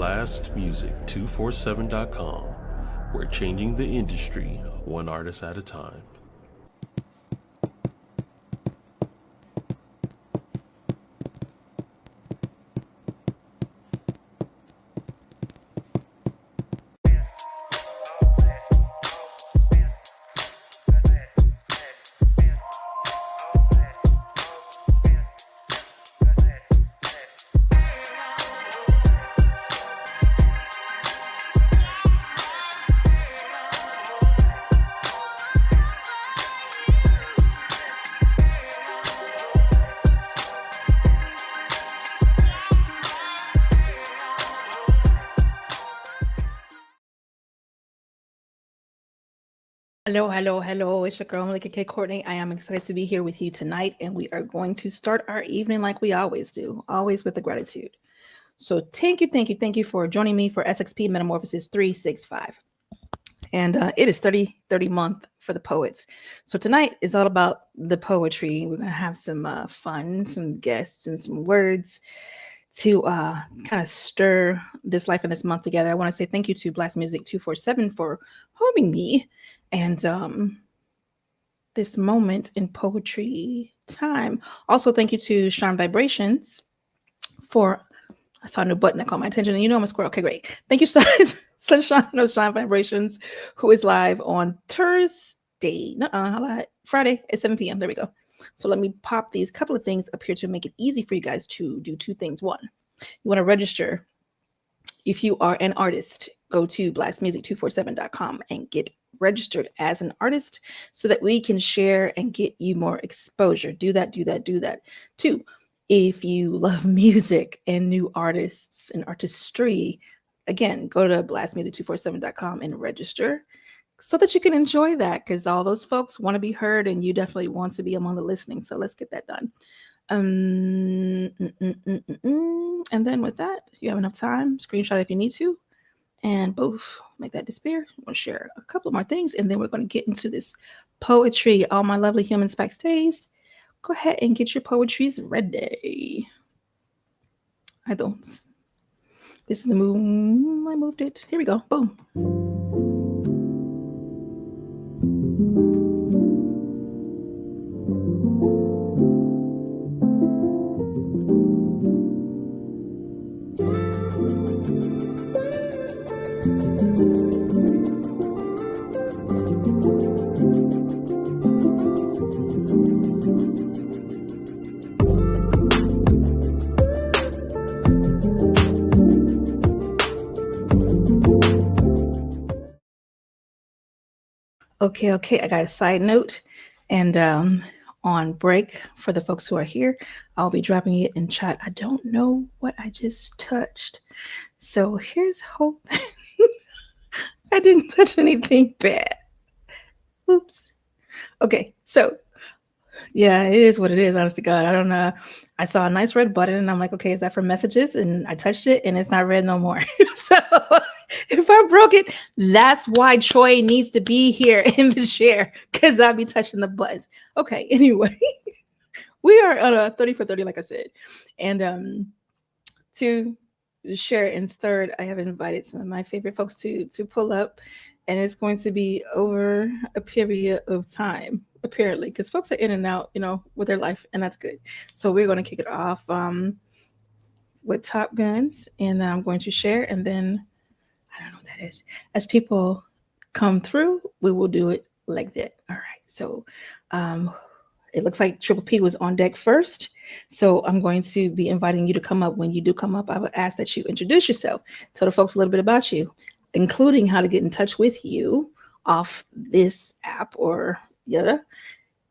BLASTMUSIC247.com. We're changing the industry one artist at a time. Hello, hello, hello. It's your girl, Melikia K, Courtney. I am excited to be here with you tonight, and we are going to start our evening like we always do, always with the gratitude. So thank you for joining me for SXP Metamorphosis 365. And it is 30 month for the poets. So tonight is all about the poetry. We're going to have some fun, some guests, and some words to kind of stir this life in this month together. I want to say thank you to BLASTMUSIC247 for hosting me and this moment in poetry time. Also, thank you to Shine Vibrations for, I saw a new button that caught my attention, and you know I'm a squirrel. Okay, great. Thank you, Sunshine of Shine Vibrations, who is live on Thursday, Friday at 7 p.m. There we go. So let me pop these couple of things up here to make it easy for you guys to do two things. One, you want to register. If you are an artist, go to BLASTMUSIC247.com and get registered as an artist so that we can share and get you more exposure. Do that. Two, if you love music and new artists and artistry, again, go to BLASTMUSIC247.com and register so that you can enjoy that, because all those folks want to be heard and you definitely want to be among the listening. So let's get that done. And then with that, you have enough time, screenshot if you need to, and both make that disappear. I'm going to share a couple more things, and then we're going to get into this poetry. All my lovely humans backstage, go ahead and get your poetries ready. I don't. This is the moon. I moved it. Here we go. Boom. Okay. I got a side note, and on break for the folks who are here, I'll be dropping it in chat. I don't know what I just touched, so here's hope. I didn't touch anything bad. Oops. Okay, so yeah, it is what it is. Honest to God, I don't know. I saw a nice red button, and I'm like, okay, is that for messages? And I touched it, and it's not red no more. So if I broke it, that's why Troy needs to be here in the chair, because I'll be touching the buttons. Okay, anyway, we are on a 30 for 30, like I said. And to share and third, I have invited some of my favorite folks to pull up, and it's going to be over a period of time, apparently, because folks are in and out, with their life, and that's good. So we're going to kick it off with Top Guns, and I'm going to share, and then I don't know what that is. As people come through, we will do it like that. All right. So it looks like Triple P was on deck first. So I'm going to be inviting you to come up. When you do come up, I would ask that you introduce yourself, tell the folks a little bit about you, including how to get in touch with you off this app or yada,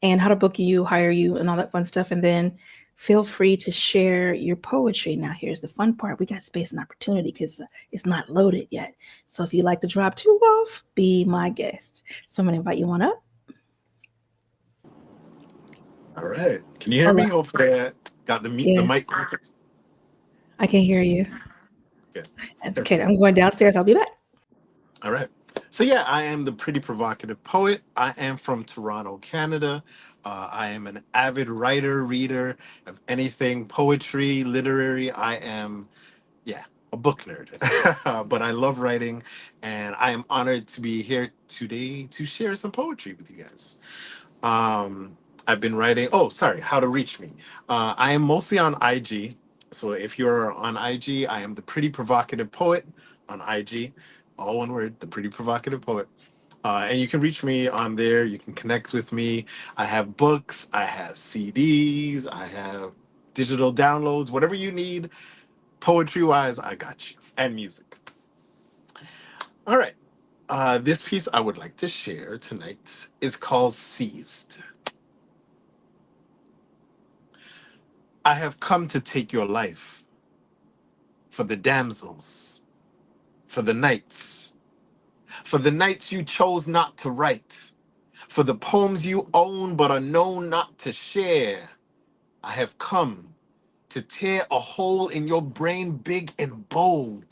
and how to book you, hire you, and all that fun stuff. And then feel free to share your poetry. Now, here's the fun part. We got space and opportunity because it's not loaded yet. So if you'd like to drop two off, be my guest. So I'm going to invite you on up. All right. Can you hear me? Hopefully I got the mic. I can hear you. Okay. Okay, I'm going downstairs. I'll be back. All right. So yeah, I am the pretty provocative poet. I am from Toronto, Canada. I am an avid writer, reader of anything poetry, literary. I am, a book nerd, but I love writing, and I am honored to be here today to share some poetry with you guys. I've been writing. Oh, sorry, how to reach me. I am mostly on IG. So if you're on IG, I am the Pretty Provocative Poet on IG. All one word, the Pretty Provocative Poet. And you can reach me on there. You can connect with me. I have books, I have CDs, I have digital downloads, whatever you need, poetry wise, I got you, and music. All right. This piece I would like to share tonight is called Seized. I have come to take your life for the damsels, for the nights you chose not to write, for the poems you own but are known not to share. I have come to tear a hole in your brain big and bold.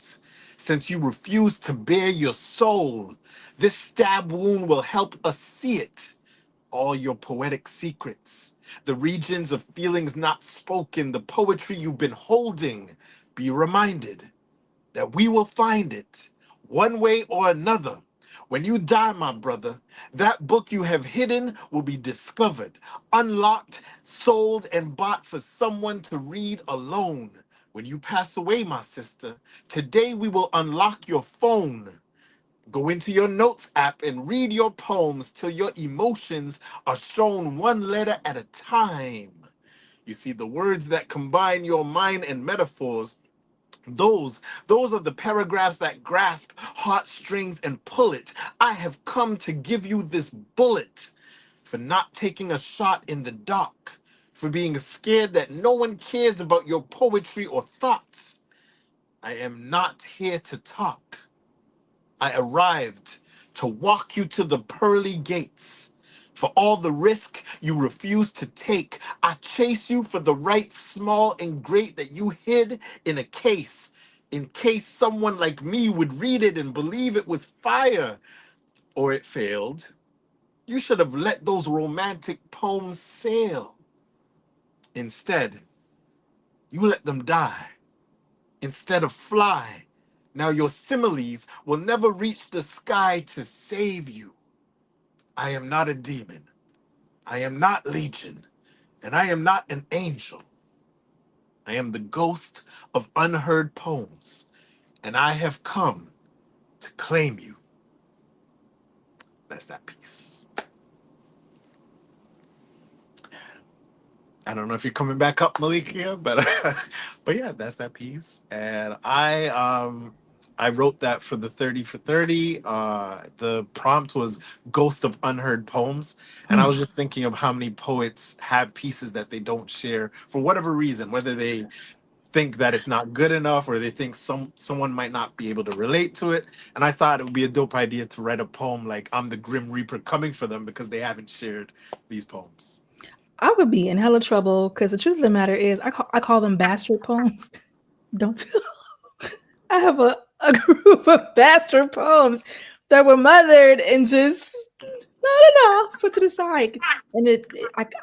Since you refuse to bare your soul, this stab wound will help us see it. All your poetic secrets, the regions of feelings not spoken, the poetry you've been holding. Be reminded that we will find it one way or another. When you die, my brother, that book you have hidden will be discovered, unlocked, sold, and bought for someone to read alone. When you pass away, my sister, today we will unlock your phone. Go into your notes app and read your poems till your emotions are shown one letter at a time. You see, the words that combine your mind and metaphors, those are the paragraphs that grasp heartstrings and pull it. I have come to give you this bullet for not taking a shot in the dark, for being scared that no one cares about your poetry or thoughts. I am not here to talk. I arrived to walk you to the pearly gates. For all the risk you refuse to take, I chase you for the right small and great that you hid in a case, in case someone like me would read it and believe it was fire, or it failed. You should have let those romantic poems sail. Instead, you let them die instead of fly. Now your similes will never reach the sky to save you. I am not a demon. I am not legion. And I am not an angel. I am the ghost of unheard poems. And I have come to claim you. That's that piece. I don't know if you're coming back up, Malikia, but but yeah, that's that piece. And I wrote that for the 30 for 30. The prompt was Ghost of Unheard Poems. And I was just thinking of how many poets have pieces that they don't share for whatever reason, whether they think that it's not good enough or they think someone might not be able to relate to it. And I thought it would be a dope idea to write a poem like I'm the Grim Reaper coming for them because they haven't shared these poems. I would be in hella trouble because the truth of the matter is I call them bastard poems. Don't I have a group of bastard poems that were mothered and just not enough put to the side. And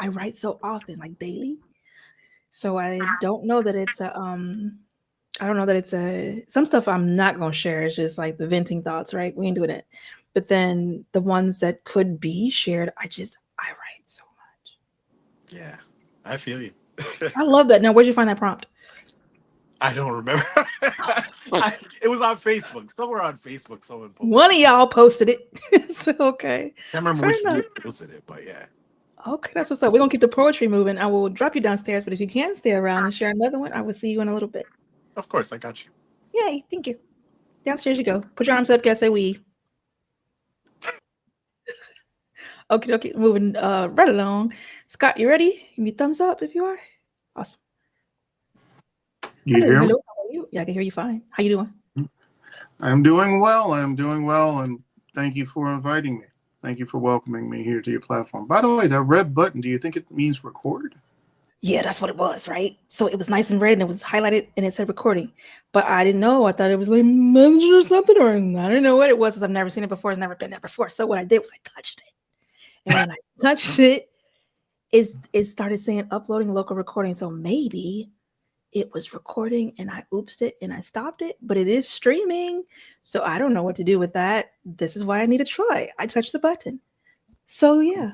I write so often, like daily. So I don't know that it's a I don't know that it's a some stuff I'm not gonna share. It's just like the venting thoughts, right? We ain't doing it. But then the ones that could be shared, I write so much. Yeah, I feel you. I love that. Now, where'd you find that prompt? I don't remember. It was on Facebook. Somewhere on Facebook, someone posted One of it. y'all posted it. So, okay. Can't remember Fair which enough. group posted it, but yeah. Okay, that's what's up. We're going to keep the poetry moving. I will drop you downstairs, but if you can stay around and share another one, I will see you in a little bit. Of course, I got you. Yay, thank you. Downstairs you go. Put your arms up, guys, say we. Okay, moving right along. Scott, you ready? Give me a thumbs up if you are. Awesome. You hear me? Hello, how are you? Yeah, I can hear you fine. How you doing? I'm doing well. And thank you for inviting me. Thank you for welcoming me here to your platform. By the way, that red button, do you think it means record? Yeah, that's what it was, right? So it was nice and red and it was highlighted and it said recording. But I didn't know. I thought it was like messenger or something, or I don't know what it was because I've never seen it before. It's never been there before. So what I did was I touched it. And when I touched it, it started saying uploading local recording. So maybe it was recording and I oopsed it and I stopped it, but it is streaming. So I don't know what to do with that. This is why I need a Troy. I touched the button. So yeah.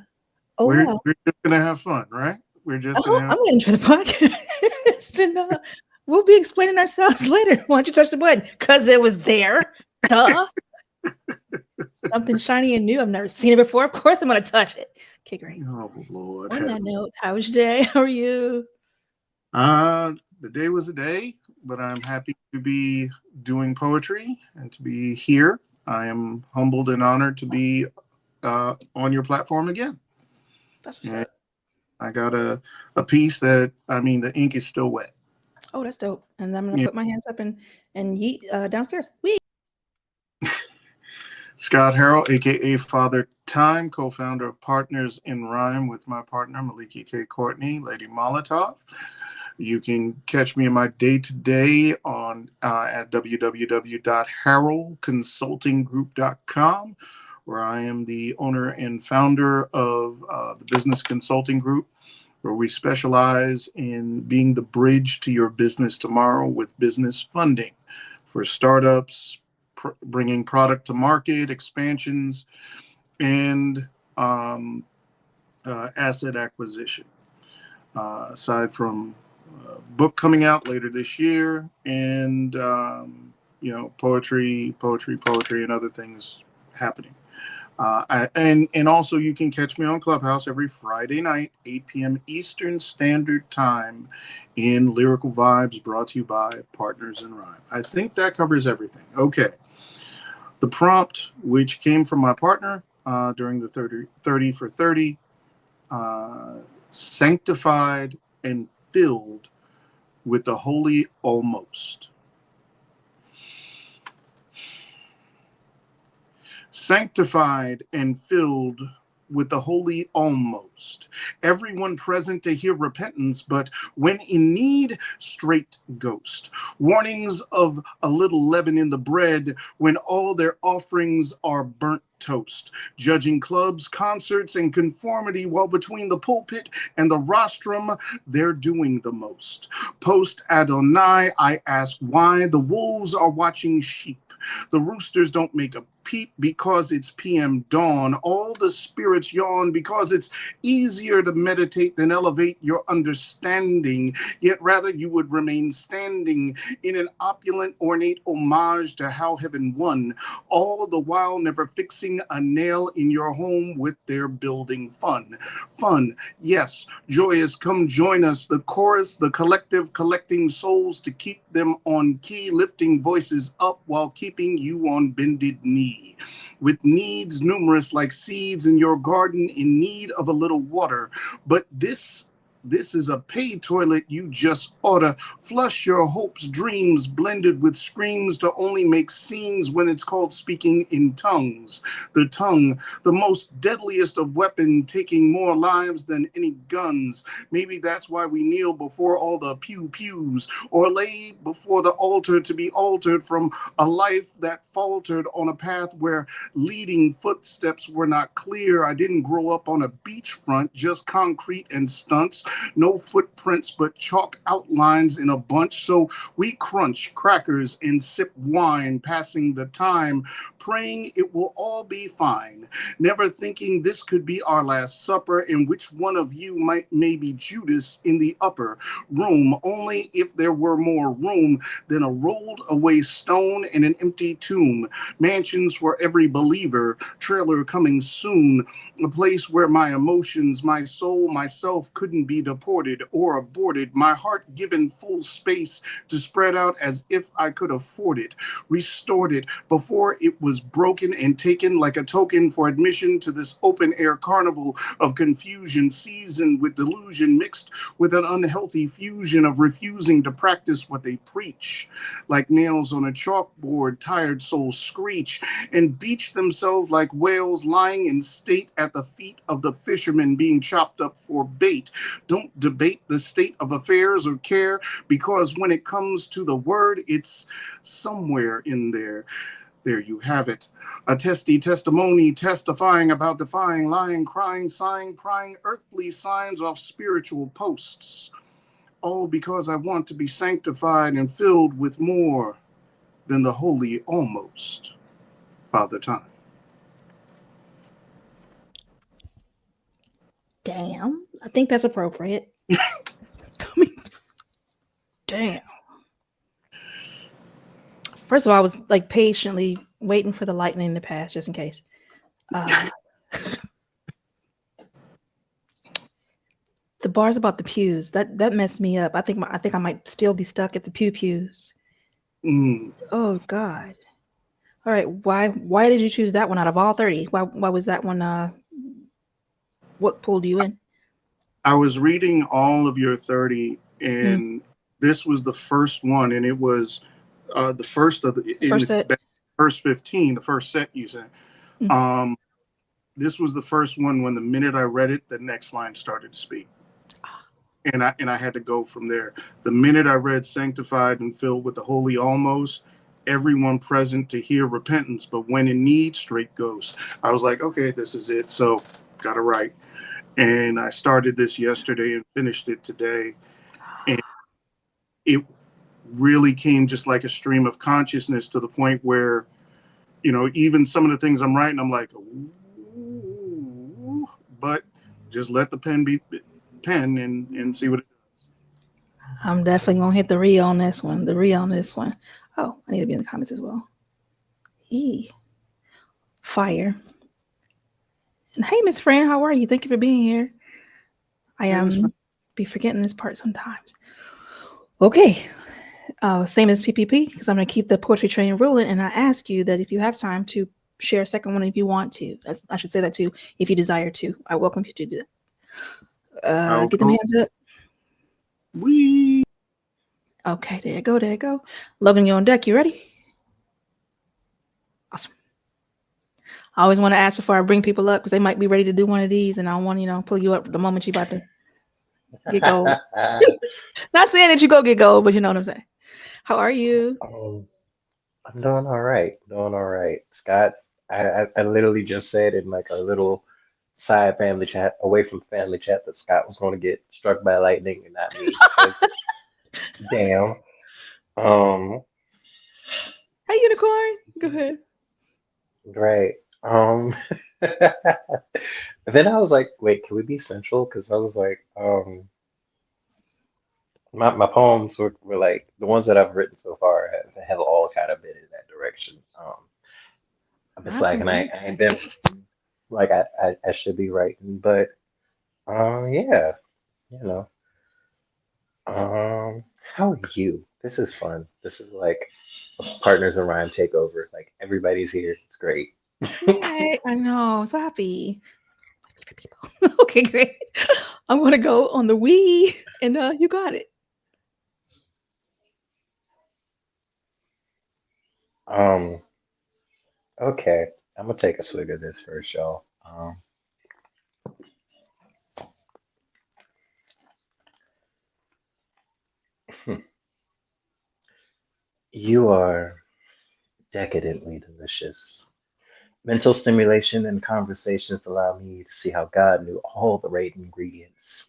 Oh We're well. just gonna have fun, right? We're just gonna have I'm gonna enjoy the podcast. And we'll be explaining ourselves later. Why don't you touch the button? Because it was there. Duh. Something shiny and new. I've never seen it before. Of course I'm gonna touch it. Okay, great. Oh Lord. On that note, how was your day? How are you? The day was a day, but I'm happy to be doing poetry and to be here. I am humbled and honored to be on your platform again. That's what's up. I got a piece that, I mean, the ink is still wet. Oh, that's dope. And I'm gonna put my hands up and yeet downstairs. Wee. Scott Harrell, aka Father Time, co-founder of Partners in Rhyme with my partner Melikia K, Courtney, Lady Molotov. You can catch me in my day-to-day on at www.harrellconsultinggroup.com, where I am the owner and founder of the business consulting group, where we specialize in being the bridge to your business tomorrow with business funding for startups, bringing product to market, expansions, and asset acquisition. Aside from book coming out later this year, and poetry, and other things happening. And also you can catch me on Clubhouse every Friday night, 8 p.m. Eastern Standard Time, in Lyrical Vibes, brought to you by Partners in Rhyme. I think that covers everything. Okay. The prompt, which came from my partner during the 30 for 30, sanctified and filled with the holy almost. Sanctified and filled with the holy almost. Everyone present to hear repentance, but when in need, straight ghost. Warnings of a little leaven in the bread when all their offerings are burnt toast. Judging clubs, concerts, and conformity, while between the pulpit and the rostrum, they're doing the most. Post Adonai, I ask why the wolves are watching sheep. The roosters don't make a peep because it's PM dawn. All the spirits yawn because it's easier to meditate than elevate your understanding. Yet rather you would remain standing in an opulent, ornate homage to how heaven won. All the while never fixing a nail in your home with their building fun. Fun, yes, joyous, come join us. The chorus, the collective, collecting souls to keep them on key, lifting voices up while keeping you on bended knee. With needs numerous like seeds in your garden in need of a little water. But this is a pay toilet. You just oughta flush your hopes, dreams blended with screams to only make scenes when it's called speaking in tongues. The tongue, the most deadliest of weapon, taking more lives than any guns. Maybe that's why we kneel before all the pew-pews or lay before the altar to be altered from a life that faltered on a path where leading footsteps were not clear. I didn't grow up on a beachfront, just concrete and stunts. No footprints, but chalk outlines in a bunch. So we crunch crackers and sip wine, passing the time, praying it will all be fine. Never thinking this could be our last supper, and which one of you may be Judas in the upper room. Only if there were more room than a rolled away stone and an empty tomb. Mansions for every believer, trailer coming soon. A place where my emotions, my soul, myself couldn't be deported or aborted. My heart given full space to spread out as if I could afford it. Restored it before it was broken and taken like a token for admission to this open air carnival of confusion, seasoned with delusion, mixed with an unhealthy fusion of refusing to practice what they preach. Like nails on a chalkboard, tired souls screech and beach themselves like whales lying in state at the feet of the fishermen being chopped up for bait. Don't debate the state of affairs or care, because when it comes to the word, it's somewhere in there. There you have it. A testy testimony testifying about defying, lying, crying, sighing, prying earthly signs off spiritual posts. all because I want to be sanctified and filled with more than the holy almost, Father Time. Damn. I think that's appropriate. I mean, damn. First of all, I was like patiently waiting for the lightning to pass just in case. The bars about the pews, that messed me up. I think I might still be stuck at the pews. Oh God. All right. Why did you choose that one out of all 30? Why was that one what pulled you in? I was reading all of your 30 and this was the first one, and it was the first of the first set. First 15, the first set you said. This was the first one. When the minute I read it, the next line started to speak. And I had to go from there. The minute I read sanctified and filled with the holy almost, everyone present to hear repentance, but when in need, straight ghost. I was like, okay, this is it. So got to write. And I started this yesterday and finished it today. And it really came just like a stream of consciousness to the point where, you know, even some of the things I'm writing, I'm like, ooh, but just let the pen be pen and see what it does. I'm definitely gonna hit the re on this one. Oh, I need to be in the comments as well. Fire. And hey, Miss Fran, how are you? Thank you for being here. I be forgetting this part sometimes. Okay. Same as PPP, because I'm gonna keep the poetry train rolling, and I ask you that if you have time to share a second one if you want to. I should say that too, if you desire to. I welcome you to do that. Get them hands up. Okay, there you go. Loving you on deck. You ready? Awesome. I always want to ask before I bring people up because they might be ready to do one of these, and I want to, pull you up the moment you're about to get gold. Not saying that you go get gold, but you know what I'm saying. How are you? I'm doing all right. Scott, I literally just said in like a little side family chat, away from family chat, that Scott was going to get struck by lightning and not me. Because, damn. Hey, unicorn. Go ahead. Right. Then I was like, wait, can we be central? Because I was like, my poems were like the ones that I've written so far have all kind of been in that direction. I've been slacking. I ain't been like I should be writing, but yeah, you know. How are you? This is fun. This is like a Partners in Rhyme takeover. Like everybody's here. It's great. Yay, I know. So happy. Okay, great. I'm gonna go on the Wii, and you got it. Okay. I'm gonna take a swig of this first, y'all. You are decadently delicious. Mental stimulation and conversations allow me to see how God knew all the right ingredients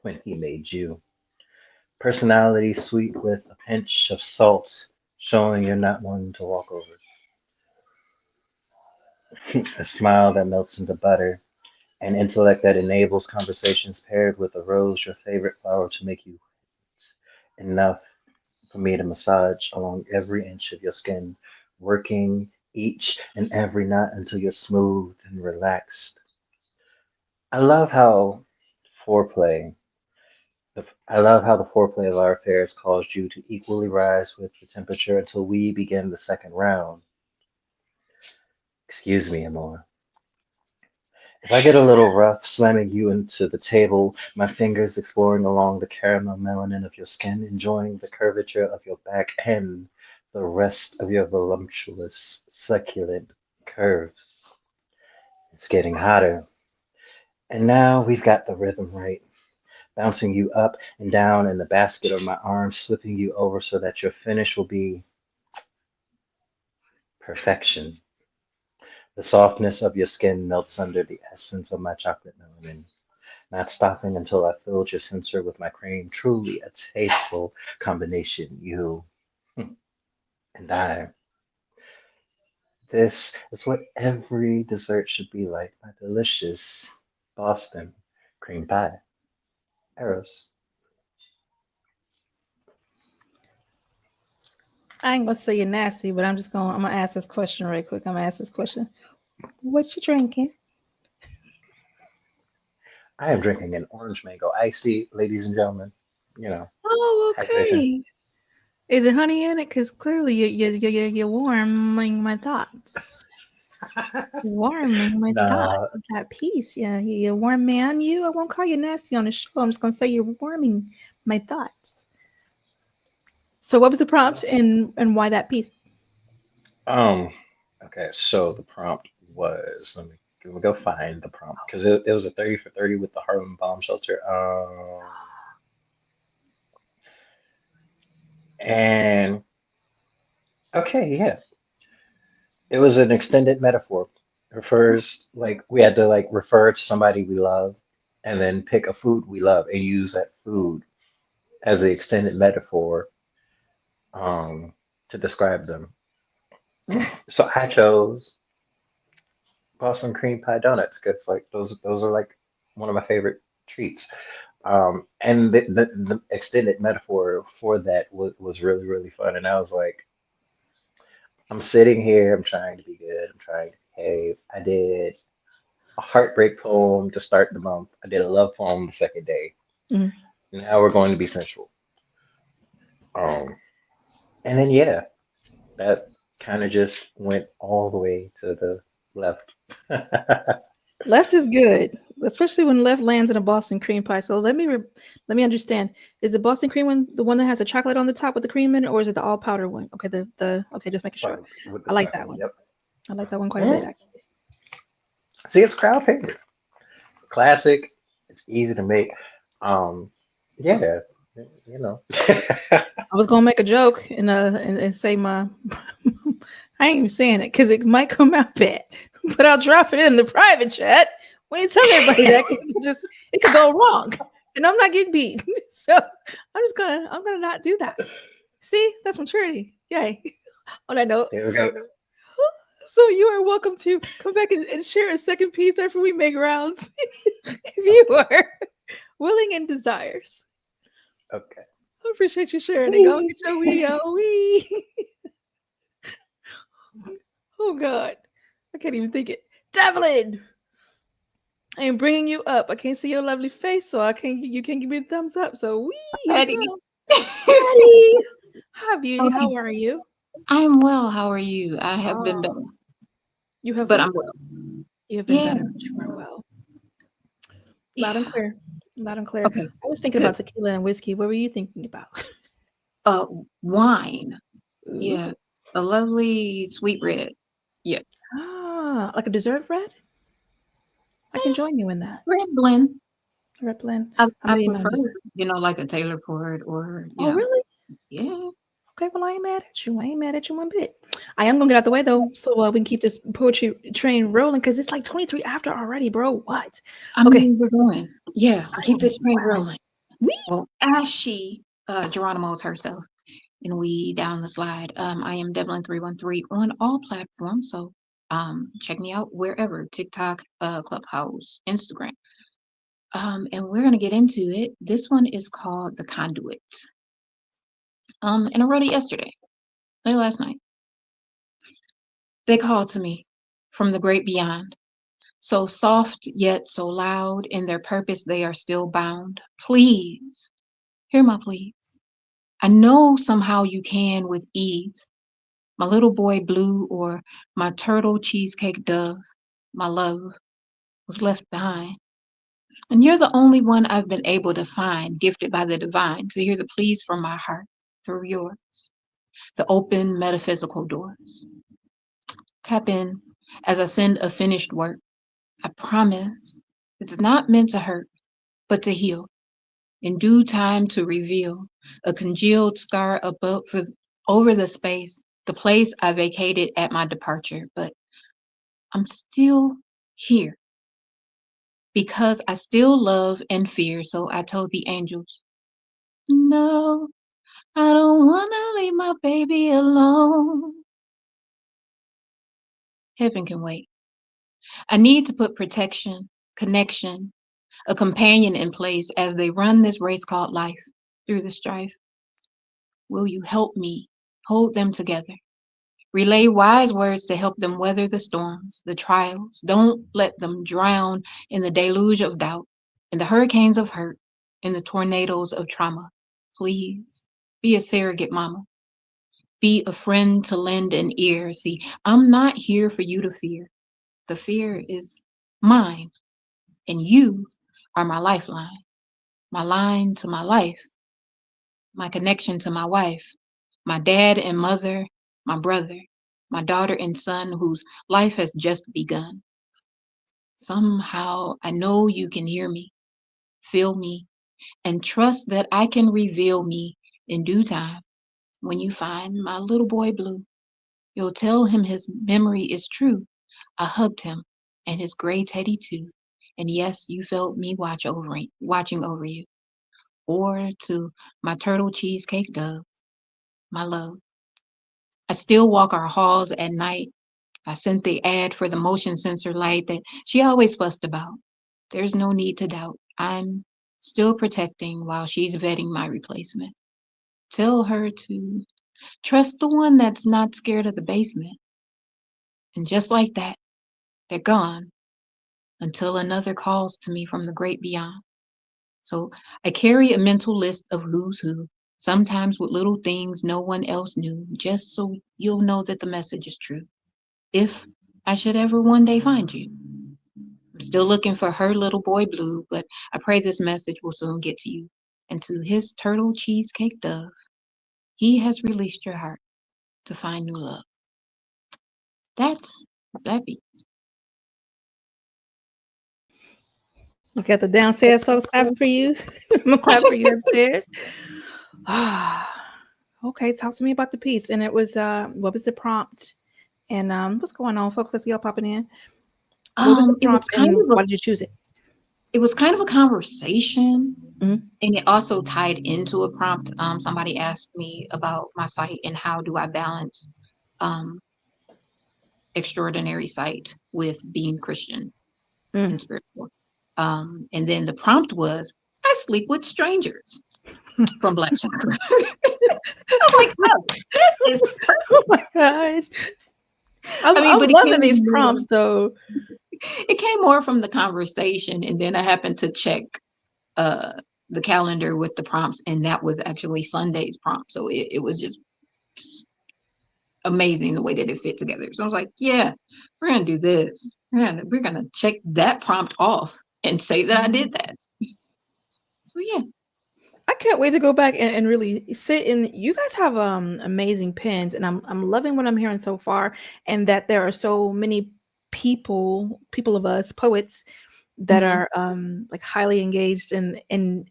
when He made you. Personality sweet with a pinch of salt, showing you're not one to walk over. A smile that melts into butter, an intellect that enables conversations paired with a rose, your favorite flower, to make you enough for me to massage along every inch of your skin, working each and every knot until you're smooth and relaxed. I love how foreplay, I love how the foreplay of our affairs caused you to equally rise with the temperature until we begin the second round. Excuse me, Amor. If I get a little rough, slamming you into the table, my fingers exploring along the caramel melanin of your skin, enjoying the curvature of your back and the rest of your voluptuous, succulent curves. It's getting hotter. And now we've got the rhythm right, bouncing you up and down in the basket of my arms, flipping you over so that your finish will be perfection. The softness of your skin melts under the essence of my chocolate melanin. not stopping until I filled your sensor with my cream. Truly a tasteful combination, you and I. This is what every dessert should be like. My delicious Boston cream pie. Eros. I ain't gonna say you're nasty, but I'm gonna ask this question right quick. I'm gonna ask this question. What you drinking? I am drinking an orange mango icy, ladies and gentlemen. You know, Oh, hydration. okay. Is it honey in it? Because clearly you're warming my thoughts. Warming my Nah, thoughts with that piece. Yeah, you warm man. I won't call you nasty on the show. I'm just gonna say you're warming my thoughts. So, what was the prompt and why that piece? um, okay, so the prompt was let me go find the prompt because it was a 30 for 30 with the Harlem Bomb Shelter. And okay, yeah. It was an extended metaphor. Refers like we had to like refer to somebody we love and then pick a food we love and use that food as the extended metaphor to describe them. So I chose Boston cream pie donuts because like those are like one of my favorite treats. And the extended metaphor for that was really, really fun. And I was like, I'm sitting here, I'm trying to be good, I'm trying to behave. I did a heartbreak poem to start the month. I did a love poem the second day. Mhm. Now we're going to be sensual. Um, and then yeah, that kind of just went all the way to the left. Left is good, especially when left lands in a Boston cream pie. So let me understand. Is the Boston cream one the one that has the chocolate on the top with the cream in it, or is it the all powder one? Okay, the okay, just making sure. With the I like that chocolate. one. Yep. I like that one quite a bit. Mm. See, it's crowd favorite. Classic. It's easy to make. Um, yeah, you know. I was gonna make a joke and say my I ain't even saying it because it might come out bad, but I'll drop it in the private chat. We ain't telling everybody that because it could go wrong, and I'm not getting beat. So I'm gonna not do that. See, that's maturity. Yay. On that note, There we go. so you are welcome to come back and share a second piece after we make rounds, if you are willing and desires. Okay. I appreciate you sharing it. Go get your video. Wee. Oh God, I can't even think it. Devlin, I am bringing you up. I can't see your lovely face, so I can't. You can't give me the thumbs up. So wee, here we Eddie. go. Patty, hi beauty. Oh, How are you? I'm well. How are you? I have been better, Oh, you have but what? I'm well. You have been Yeah. better, but you are well. Loud and Yeah. clear. Loud and clear. Okay. I was thinking Good. about tequila and whiskey. What were you thinking about? Wine. Ooh. Yeah. A lovely sweet red. Yeah. Like a dessert red? I can Eh, join you in that. red blend. Red blend. I'm I reading my prefer, dessert. like a Taylor port or Oh, really? yeah. Okay, well, I ain't mad at you. I ain't mad at you one bit. I am gonna get out the way though, so we can keep this poetry train rolling because it's like 23 after already, bro. What? I Okay. mean, we're going. Yeah. I Keep am this train wow. rolling. We Well, as she Geronimo's herself, and we down the slide. I am Devlin313 on all platforms. So check me out wherever, TikTok, Clubhouse, Instagram. And we're gonna get into it. This one is called The Conduit. And I wrote it yesterday, late last night. They called to me from the great beyond. So soft yet so loud, in their purpose they are still bound. Please, hear my pleas. I know somehow you can with ease. My little boy blue or my turtle cheesecake dove, my love, was left behind. And you're the only one I've been able to find, gifted by the divine, to hear the pleas from my heart through yours, the open metaphysical doors. Tap in as I send a finished work. I promise it's not meant to hurt, but to heal. In due time to reveal a congealed scar above over the space, the place I vacated at my departure, but I'm still here. because I still love and fear. So I told the angels, no, I don't want to leave my baby alone. Heaven can wait. I need to put protection, connection, a companion in place as they run this race called life through the strife. Will you help me hold them together? Relay wise words to help them weather the storms, the trials. Don't let them drown in the deluge of doubt, in the hurricanes of hurt, in the tornadoes of trauma. Please be a surrogate mama. Be a friend to lend an ear. See, I'm not here for you to fear. The fear is mine, and you are my lifeline, my line to my life, my connection to my wife, my dad and mother, my brother, my daughter and son whose life has just begun. Somehow I know you can hear me, feel me, and trust that I can reveal me in due time. When you find my little boy Blue, you'll tell him his memory is true. I hugged him and his gray teddy too. And yes, you felt me watching over you. Or to my turtle cheesecake dove, my love. I still walk our halls at night. I sent the ad for the motion sensor light that she always fussed about. There's no need to doubt. I'm still protecting while she's vetting my replacement. Tell her to trust the one that's not scared of the basement. And just like that, they're gone until another calls to me from the great beyond. So I carry a mental list of who's who, sometimes with little things no one else knew, just so you'll know that the message is true. If I should ever one day find you. I'm still looking for her little boy Blue, but I pray this message will soon get to you. And to his turtle cheesecake dove, he has released your heart to find new love. That's that beat. Look at the downstairs folks clapping for you. I'm gonna clap for you upstairs. Okay, talk to me about the piece. And it was what was the prompt? And what's going on, folks? I see y'all popping in. What was the prompt and why did you choose it? It was kind of a conversation, Mhm. and it also tied into a prompt. Somebody asked me about my site and how do I balance extraordinary sight with being Christian and spiritual. And then the prompt was, I sleep with strangers from Black Chakra. I'm like, oh, this is perfect. Oh my God. I'm loving these prompts though. It came more from the conversation, and then I happened to check the calendar with the prompts, and that was actually Sunday's prompt. So it was just amazing the way that it fit together. So I was like, yeah, we're gonna do this. We're gonna check that prompt off and say that I did that. So yeah. I can't wait to go back and really sit in. You guys have amazing pens, and I'm loving what I'm hearing so far, and that there are so many people of us poets that are like highly engaged and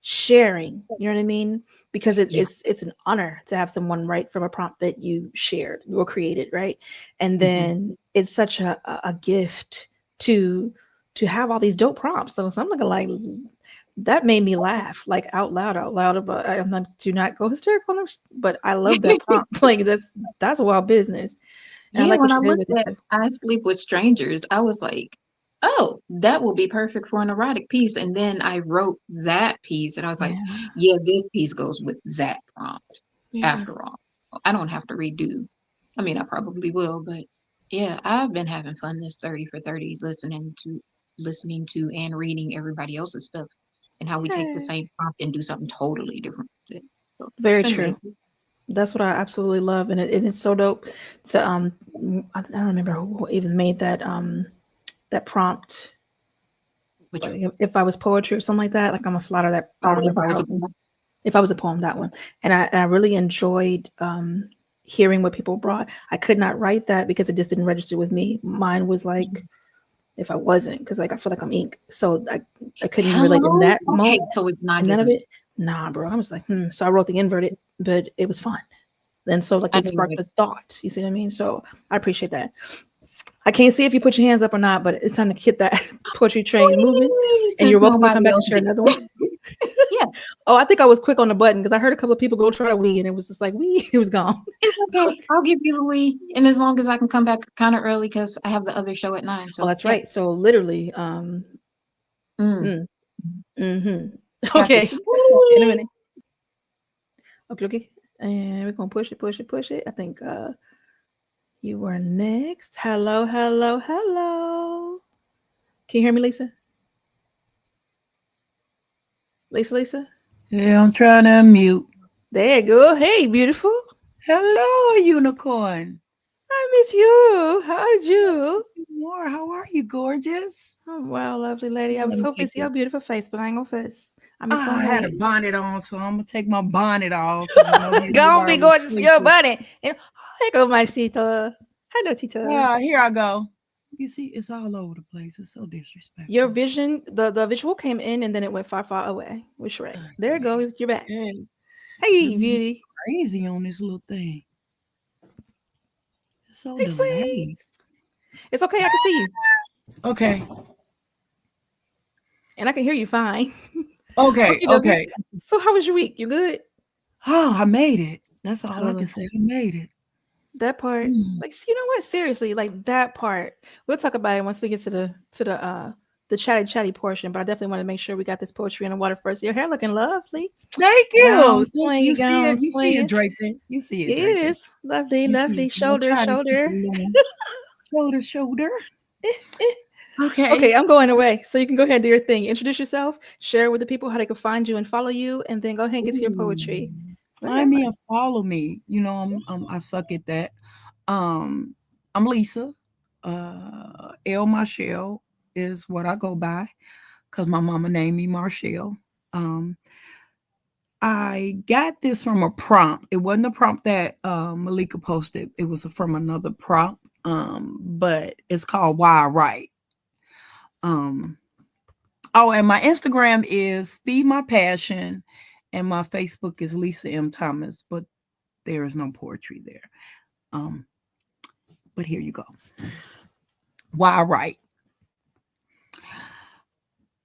sharing. You know what I mean? Because it's an honor to have someone write from a prompt that you shared or created, right? And then it's such a gift to have all these dope prompts. So I'm looking like that made me laugh like out loud about I'm not do not go hysterical, but I love that prompt. Like that's wild business. And Yeah, I like when what I you did looked with it at too. I Sleep with Strangers, I was like, oh, that will be perfect for an erotic piece. And then I wrote that piece and I was like, yeah, this piece goes with that prompt after all. So I don't have to redo. I mean, I probably will, but yeah, I've been having fun this 30 for 30 listening to and reading everybody else's stuff and how we take the same prompt and do something totally different with it. So Very it's been true. really cool. That's what I absolutely love, and it's so dope to I don't remember who even made that that prompt. Like, if I was poetry or something like that, like I'm gonna slaughter that. I don't remember if I was a poem, that one, and I really enjoyed hearing what people brought. I could not write that because it just didn't register with me. Mine was like if I wasn't, because like I feel like I'm ink, so I couldn't relate in that moment. So it's not none just of it. Nah, bro. I was like, So I wrote the inverted, but it was fun. And so like it sparked a thought. You see what I mean? So I appreciate that. I can't see if you put your hands up or not, but it's time to get that poetry train moving. Please, And you're since welcome to come nobody back and else share did. another one. Yeah. Oh, I think I was quick on the button because I heard a couple of people go try to wee, and it was just like wee, it was gone. It's okay. I'll give you the wee, and as long as I can come back kind of early because I have the other show at 9. So Oh, that's yeah. right. So literally, Mm. mm-hmm. Gotcha. Okay. Talk to you in a minute. Okay. And we're gonna push it. I think you were next. Hello. Can you hear me, Lisa? Lisa? Yeah, I'm trying to unmute. There you go. Hey, beautiful. Hello, unicorn. I miss you. How are you? More. How are you, gorgeous? Oh, wow, lovely lady. I was Let me so take busy your beautiful face, but I ain't gonna fuss. I miss I had a going bonnet on, so I'm gonna take my bonnet off. 'cause I know here Go you on, are be with gorgeous. Your places. bunny. And here go my Tita. Hello, Tita. Here I go. You see, it's all over the place. It's so disrespectful. Your vision, the visual came in and then it went far away. We're Shrek. There it goes. You're back. Yeah, Hey, beauty. crazy on this little thing. It's so Hey, delayed. please. It's okay. I can see you. Okay. And I can hear you fine. Okay. Okay. So how was your week? You good? Oh, I made it. That's all I Hallelujah. can say. I made it. That part, like, you know what? Seriously, like that part. We'll talk about it once we get to the chatty portion. But I definitely want to make sure we got this poetry in the water first. Your hair looking lovely. Thank you. Gown You see gown it. You see it draping. You see it draping. Yes, lovely, You see lovely. it. I'll Shoulder. try to keep it low. Shoulder. Okay. Okay, I'm going away. So you can go ahead and do your thing. Introduce yourself, share with the people how they can find you and follow you, and then go ahead and get to your poetry. Find me and follow me. You know, I suck at that. I'm Lisa. L Marshall is what I go by because my mama named me Marshall. I got this from a prompt. It wasn't a prompt that Malika posted. It was from another prompt. But it's called Why I Write. Oh, and my Instagram is Feed My Passion, and my Facebook is Lisa M. Thomas, but there is no poetry there. But here you go. Why I write.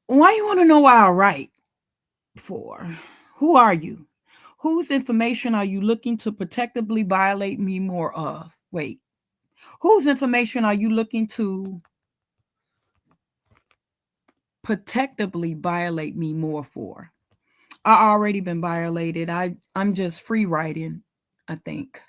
Why you want to know why I write? For who are you? Whose information are you looking to protectively violate me more of? Wait, whose information are you looking to protectively violate me more for? I already been violated. I'm just free writing, I think.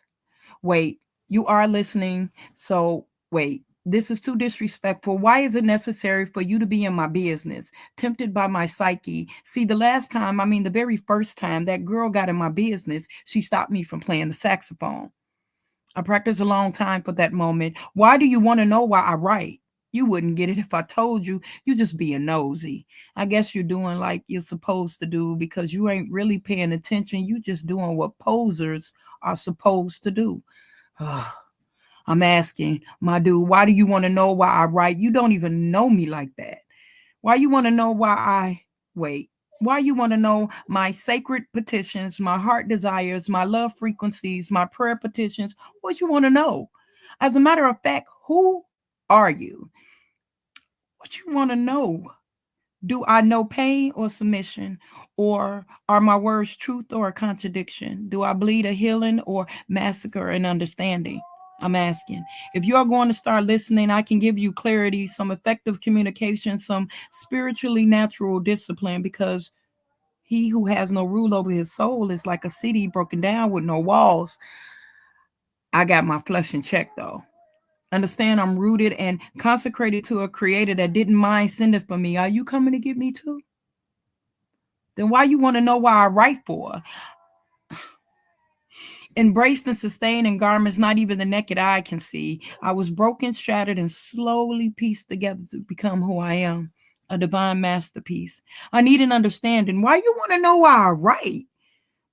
Wait, you are listening. So wait, this is too disrespectful. Why is it necessary for you to be in my business? Tempted by my psyche. See, the very first time that girl got in my business, she stopped me from playing the saxophone. I practiced a long time for that moment. Why do you want to know why I write? You wouldn't get it if I told you. You just being nosy. I guess you're doing like you're supposed to do because you ain't really paying attention. You just doing what posers are supposed to do. I'm asking, my dude, why do you want to know why I write? You don't even know me like that. Why you want to know why you want to know my sacred petitions, my heart desires, my love frequencies, my prayer petitions? What you want to know? As a matter of fact, who are you? What you want to know? Do I know pain or submission? Or are my words truth or a contradiction? Do I bleed a healing or massacre an understanding? I'm asking. If you're going to start listening, I can give you clarity, some effective communication, some spiritually natural discipline, because he who has no rule over his soul is like a city broken down with no walls. I got my flesh in check, though. Understand, I'm rooted and consecrated to a creator that didn't mind sending for me. Are you coming to get me too? Then why you want to know why I write for? Embraced and sustained in garments not even the naked eye can see. I was broken, shattered, and slowly pieced together to become who I am, a divine masterpiece. I need an understanding. Why you want to know why I write?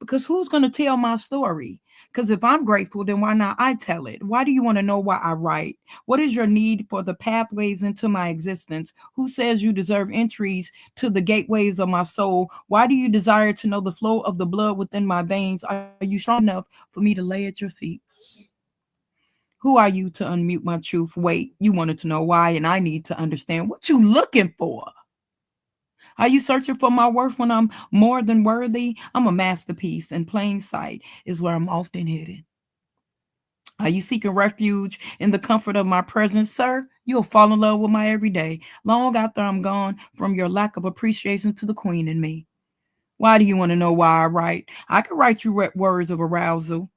Because who's going to tell my story? Because if I'm grateful, then why not I tell it? Why do you want to know why I write? What is your need for the pathways into my existence? Who says you deserve entries to the gateways of my soul? Why do you desire to know the flow of the blood within my veins? Are you strong enough for me to lay at your feet? Who are you to unmute my truth? Wait, you wanted to know why, and I need to understand what you looking for. Are you searching for my worth when I'm more than worthy? I'm a masterpiece, and plain sight is where I'm often hidden. Are you seeking refuge in the comfort of my presence, sir? You'll fall in love with my everyday, long after I'm gone, from your lack of appreciation to the queen in me. Why do you want to know why I write? I could write you words of arousal.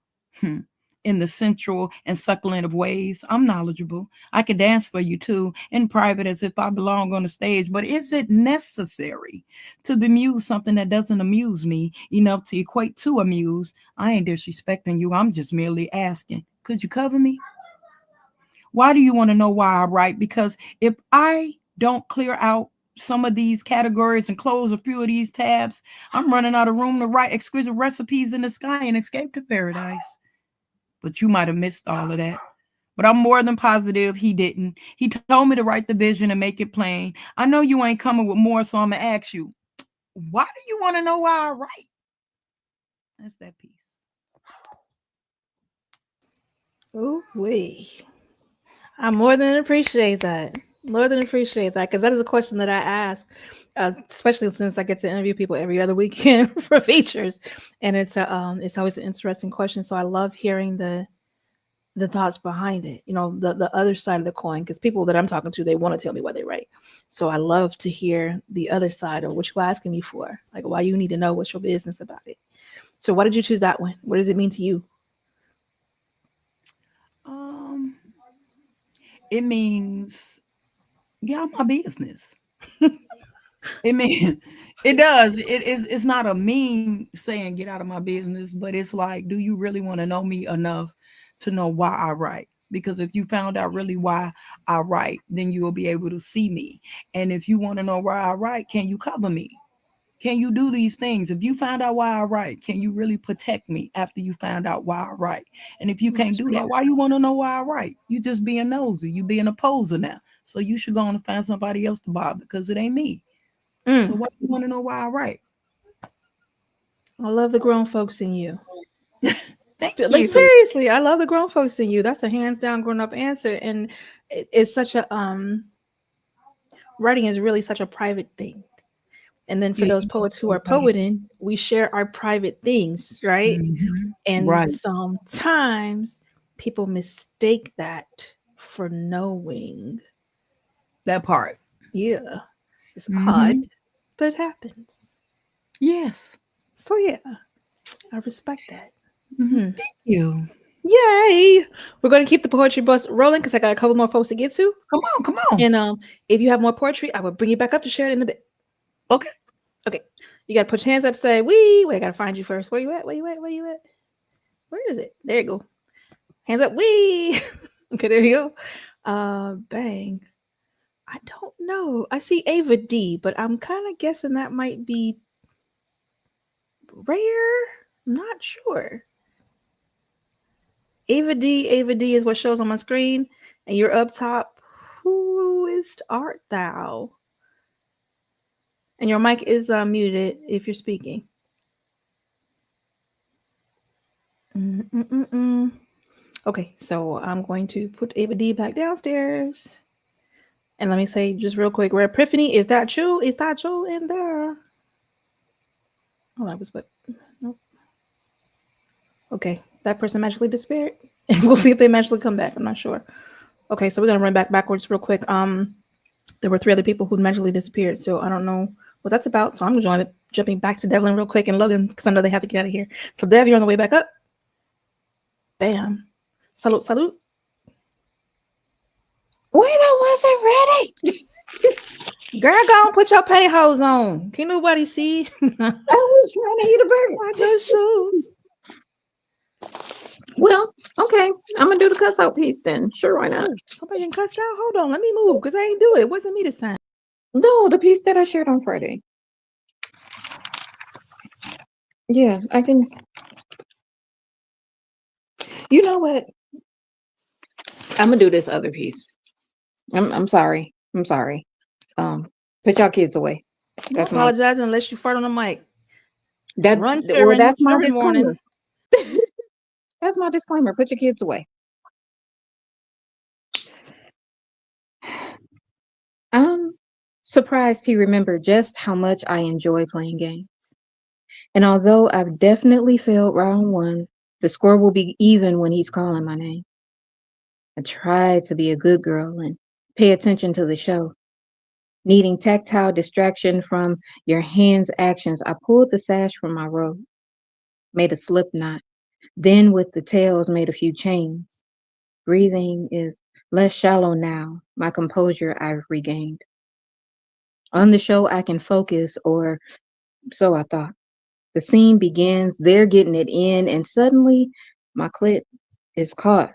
In the sensual and succulent of ways. I'm knowledgeable. I could dance for you too, in private as if I belong on the stage. But is it necessary to bemuse something that doesn't amuse me enough to equate to amuse? I ain't disrespecting you. I'm just merely asking. Could you cover me? Why do you want to know why I write? Because if I don't clear out some of these categories and close a few of these tabs, I'm running out of room to write exquisite recipes in the sky and escape to paradise. But you might have missed all of that. But I'm more than positive he didn't. He told me to write the vision and make it plain. I know you ain't coming with more, so I'm going to ask you, why do you want to know why I write? That's that piece. Ooh, wee. I more than appreciate that. More than appreciate that, because that is a question that I ask, especially since I get to interview people every other weekend for features, and it's always an interesting question. So I love hearing the thoughts behind it. You know, the other side of the coin, because people that I'm talking to, they want to tell me why they write. So I love to hear the other side of what you're asking me for, like why you need to know what's your business about it. So why did you choose that one? What does it mean to you? It means get out of my business. It means it does. It's not a mean saying get out of my business, but it's like, do you really want to know me enough to know why I write? Because if you found out really why I write, then you will be able to see me. And if you want to know why I write, can you cover me? Can you do these things? If you found out why I write, can you really protect me after you found out why I write? And if you can't do that, why you want to know why I write? You just being nosy. You being a poser now. So you should go on and find somebody else to bother because it ain't me. So why you want to know why I write? I love the grown folks in you. Thank Like you. seriously, I love the grown folks in you. That's a hands down grown up answer, and it's such a writing is really such a private thing. And then for those poets who are poeting, we share our private things, right? Mm-hmm. And Right. sometimes people mistake that for knowing. That part. Yeah, it's odd, but it happens. Yes. So yeah, I respect that. Thank you. Yay! We're going to keep the poetry bus rolling because I got a couple more folks to get to. Come on. And if you have more poetry, I will bring you back up to share it in a bit. Okay. You got to put your hands up, say, wee. Wait, I got to find you first. Where you at? Where is it? There you go. Hands up, wee. Okay, there you go. Bang. I don't know. I see Ava D, but I'm kind of guessing that might be rare. I'm not sure. Ava D is what shows on my screen, and you're up top. Who art thou? And your mic is muted if you're speaking. Okay, so I'm going to put Ava D back downstairs. And let me say just real quick, Rare Epiphany, is that you? Is that you in there? Oh, that was what? Nope. Okay, that person magically disappeared. And we'll see if they magically come back. I'm not sure. Okay, so we're gonna run backwards real quick. There were 3 other people who magically disappeared, so I don't know what that's about. So I'm jumping back to Devlin real quick and Logan because I know they have to get out of here. So Dev, you're on the way back up. Bam. Salute, salute. Wait, I wasn't ready. Girl, go and put your pantyhose on. Can't nobody see. I was trying to eat a burger. Watch your shoes. Well, okay. I'm gonna do the cuss out piece then. Sure, why not? Somebody getting cussed out. Hold on, let me move because I ain't do it. It wasn't me this time. No, the piece that I shared on Friday. Yeah, I can. You know what? I'm gonna do this other piece. I'm sorry. I'm sorry. Put y'all kids away. Don't apologize unless you fart on the mic. That's my disclaimer. Warning. That's my disclaimer. Put your kids away. Surprised he remembered just how much I enjoy playing games. And although I've definitely failed round one, the score will be even when he's calling my name. I tried to be a good girl and pay attention to the show. Needing tactile distraction from your hands' actions, I pulled the sash from my robe, made a slip knot, then with the tails made a few chains. Breathing is less shallow now, my composure I've regained. On the show, I can focus, or so I thought. The scene begins, they're getting it in, and suddenly my clit is caught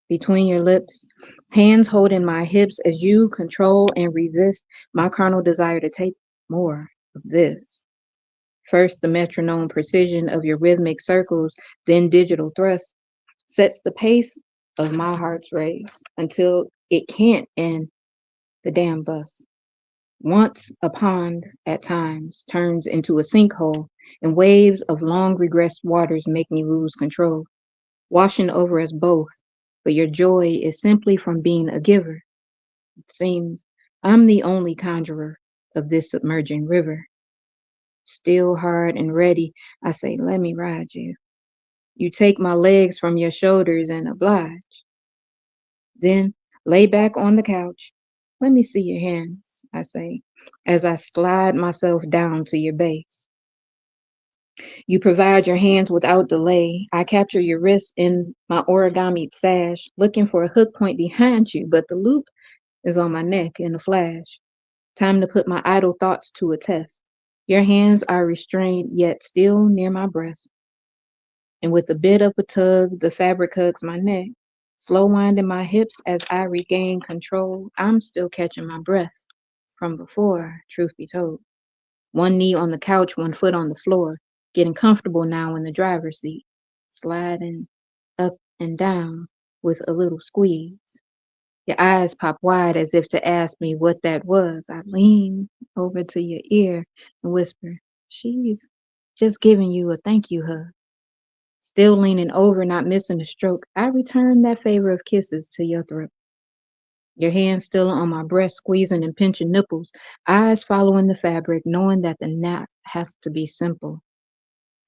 between your lips, hands holding my hips as you control and resist my carnal desire to take more of this. First, the metronome precision of your rhythmic circles, then digital thrust, sets the pace of my heart's race until it can't end the damn bus. Once a pond at times turns into a sinkhole, and waves of long regressed waters make me lose control, washing over us both. But your joy is simply from being a giver. It seems I'm the only conjurer of this submerging river. Still hard and ready, I say, let me ride you. You take my legs from your shoulders and oblige. Then lay back on the couch. Let me see your hands, I say, as I slide myself down to your base. You provide your hands without delay. I capture your wrists in my origami sash, looking for a hook point behind you, but the loop is on my neck in a flash. Time to put my idle thoughts to a test. Your hands are restrained, yet still near my breast. And with a bit of a tug, the fabric hugs my neck. Slow winding my hips as I regain control. I'm still catching my breath from before, truth be told. One knee on the couch, one foot on the floor. Getting comfortable now in the driver's seat. Sliding up and down with a little squeeze. Your eyes pop wide as if to ask me what that was. I lean over to your ear and whisper, she's just giving you a thank you hug. Still leaning over, not missing a stroke, I return that favor of kisses to your throat. Your hands still on my breast, squeezing and pinching nipples, eyes following the fabric, knowing that the nap has to be simple.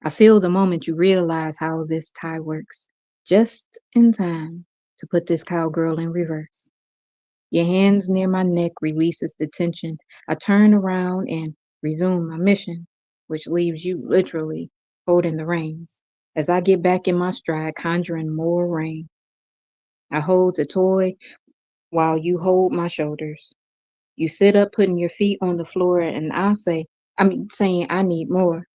I feel the moment you realize how this tie works, just in time to put this cowgirl in reverse. Your hands near my neck releases the tension. I turn around and resume my mission, which leaves you literally holding the reins. As I get back in my stride, conjuring more rain. I hold the toy while you hold my shoulders. You sit up, putting your feet on the floor, and saying I need more.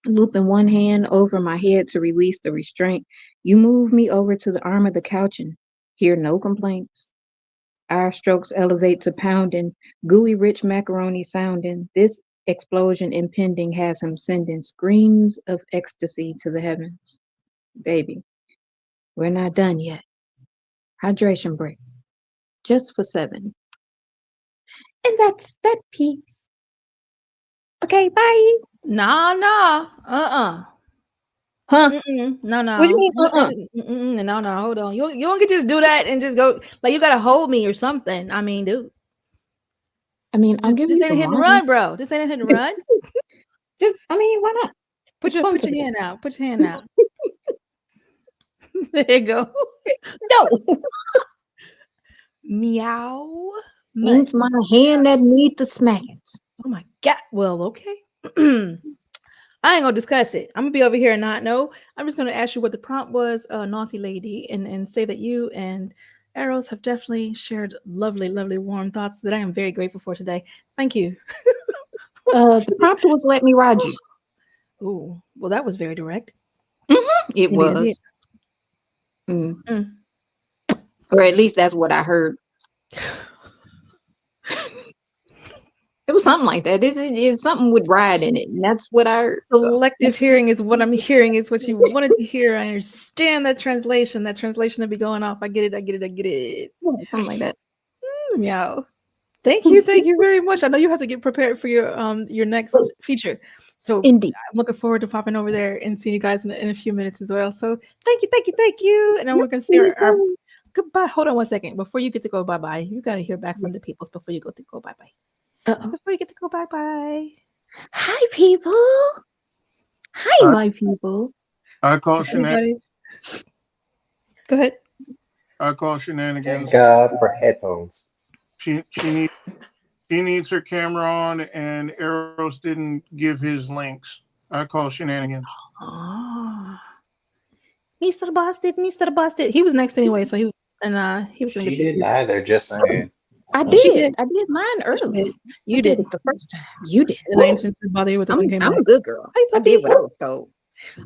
Looping one hand over my head to release the restraint, you move me over to the arm of the couch and hear no complaints. Our strokes elevate to pounding, gooey rich macaroni sounding. This explosion impending has him sending screams of ecstasy to the heavens. Baby, we're not done yet. Hydration break, just for 7. And that's that piece. Okay, bye. No. Huh? No. What do you mean, No. Hold on. You don't get to just do that and just go like you gotta hold me or something. I mean, dude. I mean, I'm giving This you ain't a some hit and money. run, bro. This ain't a hit and run. Why not? Put It's your fun put your today. hand out. Put your hand out. There you go. No. Meow. Ain't my hand that need the smackings. Oh my god. Well, okay. I ain't gonna discuss it. I'm gonna be over here and not know. I'm just gonna ask you what the prompt was, naughty lady, and say that you and Arrows have definitely shared lovely, warm thoughts that I am very grateful for today. Thank you. The prompt was let me ride you. Oh, well, that was very direct. It was. Or at least that's what I heard. It was something like that. It's something with ride in it, and that's what I heard. Selective hearing is what I'm hearing. Is what you wanted to hear. I understand that translation. That translation to be going off. I get it. Yeah, something like that. Meow. Thank you very much. I know you have to get prepared for your next feature. So Indeed. I'm looking forward to popping over there and seeing you guys in a few minutes as well. So thank you. And then we're gonna see our goodbye. Hold on one second. Before you get to go bye-bye, you got to hear back from the peoples before you go bye-bye. Uh-oh. Before you get to go bye-bye. Hi, people. Hi, my people. I call shenanigans. Everybody. Go ahead. I call shenanigans. Thank God for headphones. She needs her camera on, and Eros didn't give his links. I call shenanigans. Oh. Mr. Busted. He was next anyway, so he was gonna She get didn't either, just saying. I She did. did. I did mine early. You I did it the first time. You did. And I didn't bother you with it when it came I'm back. a good girl. Hi, I puppy. did what I was told.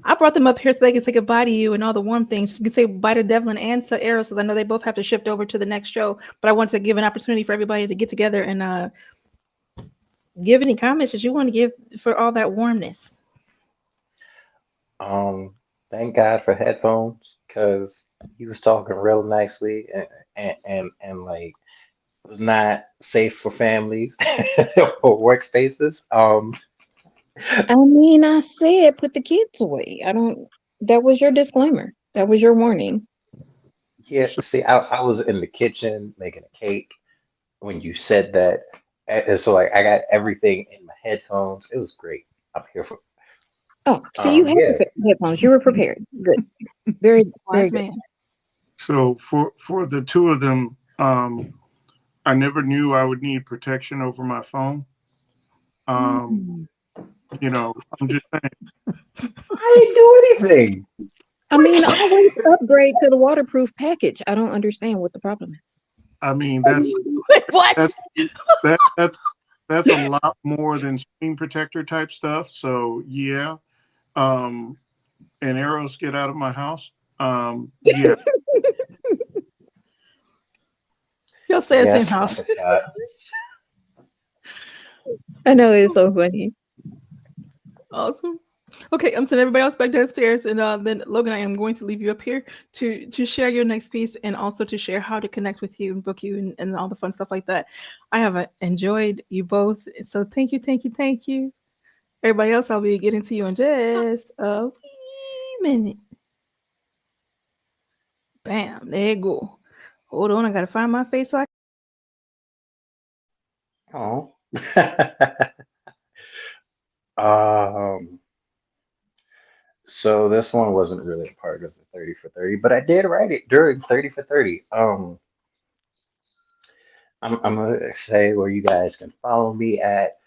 I brought them up here so they could say goodbye to you and all the warm things. You could say bye to Devlin and to Eros, because I know they both have to shift over to the next show. But I wanted to give an opportunity for everybody to get together and give any comments that you want to give for all that warmness. Thank God for headphones, because he was talking real nicely and like was not safe for families or workspaces. I mean, I said put the kids away. That was your disclaimer. That was your warning. Yeah, see, I was in the kitchen making a cake when you said that. And so like I got everything in my headphones. It was great. I'm here for Oh, so you had yeah. headphones. You were prepared. Good. Very, very Wise good. man. So for the two of them, I never knew I would need protection over my phone. You know, I'm just saying. I didn't do anything. I mean, always upgrade to the waterproof package. I don't understand what the problem is. I mean, that's What? that's a lot more than screen protector type stuff. So yeah. And Eros, get out of my house. Yeah. You'll stay in the Yes, same house. Father God. I know, it's so funny. Awesome. Okay, I'm sending everybody else back downstairs, and then Logan, I am going to leave you up here to share your next piece and also to share how to connect with you and book you and all the fun stuff like that. I have enjoyed you both, so thank you. Everybody else, I'll be getting to you in just a wee minute. Bam, there you go. Hold on, I gotta find my face so I Oh. Um, so this one wasn't really a part of the 30 for 30, but I did write it during 30 for 30. I'm gonna say where you guys can follow me at,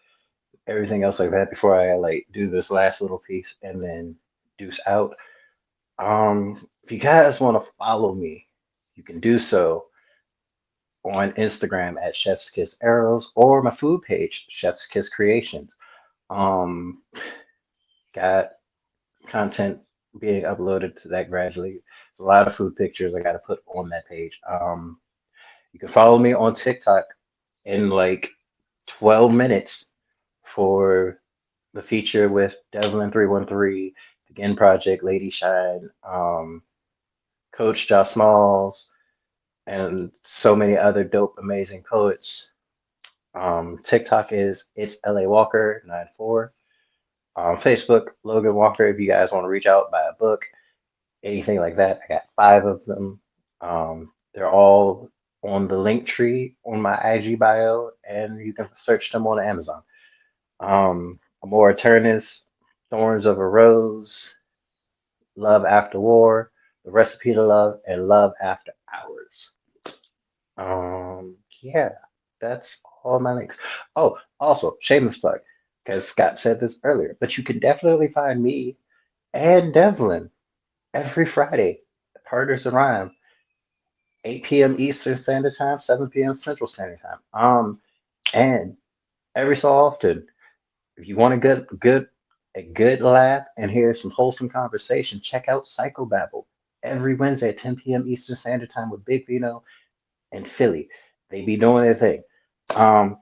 everything else like that before I like do this last little piece and then deuce out. If you guys want to follow me, you can do so on Instagram at Chef's Kiss Arrows or my food page, Chef's Kiss Creations. Um, got content being uploaded to that gradually. There's a lot of food pictures I got to put on that page. You can follow me on TikTok in like 12 minutes for the feature with Devlin313, Begin Project, Lady Shine, Coach Josh Smalls, and so many other dope, amazing poets. TikTok is it's LA Walker 94. Facebook, Logan Walker, if you guys want to reach out, buy a book, anything like that. I got 5 of them. They're all on the link tree on my IG bio, and you can search them on Amazon. Amor Eternus, Thorns of a Rose, Love After War, The Recipe to Love, and Love After Hours. Yeah, that's all my links. Oh, also, shameless plug, because Scott said this earlier, but you can definitely find me and Devlin every Friday at Partners in Rhyme, 8 p.m. Eastern Standard Time, 7 p.m. Central Standard Time. And every so often, if you want a good laugh and hear some wholesome conversation, check out Psychobabble every Wednesday at 10 p.m. Eastern Standard Time with Big Vino and Philly. They be doing their thing.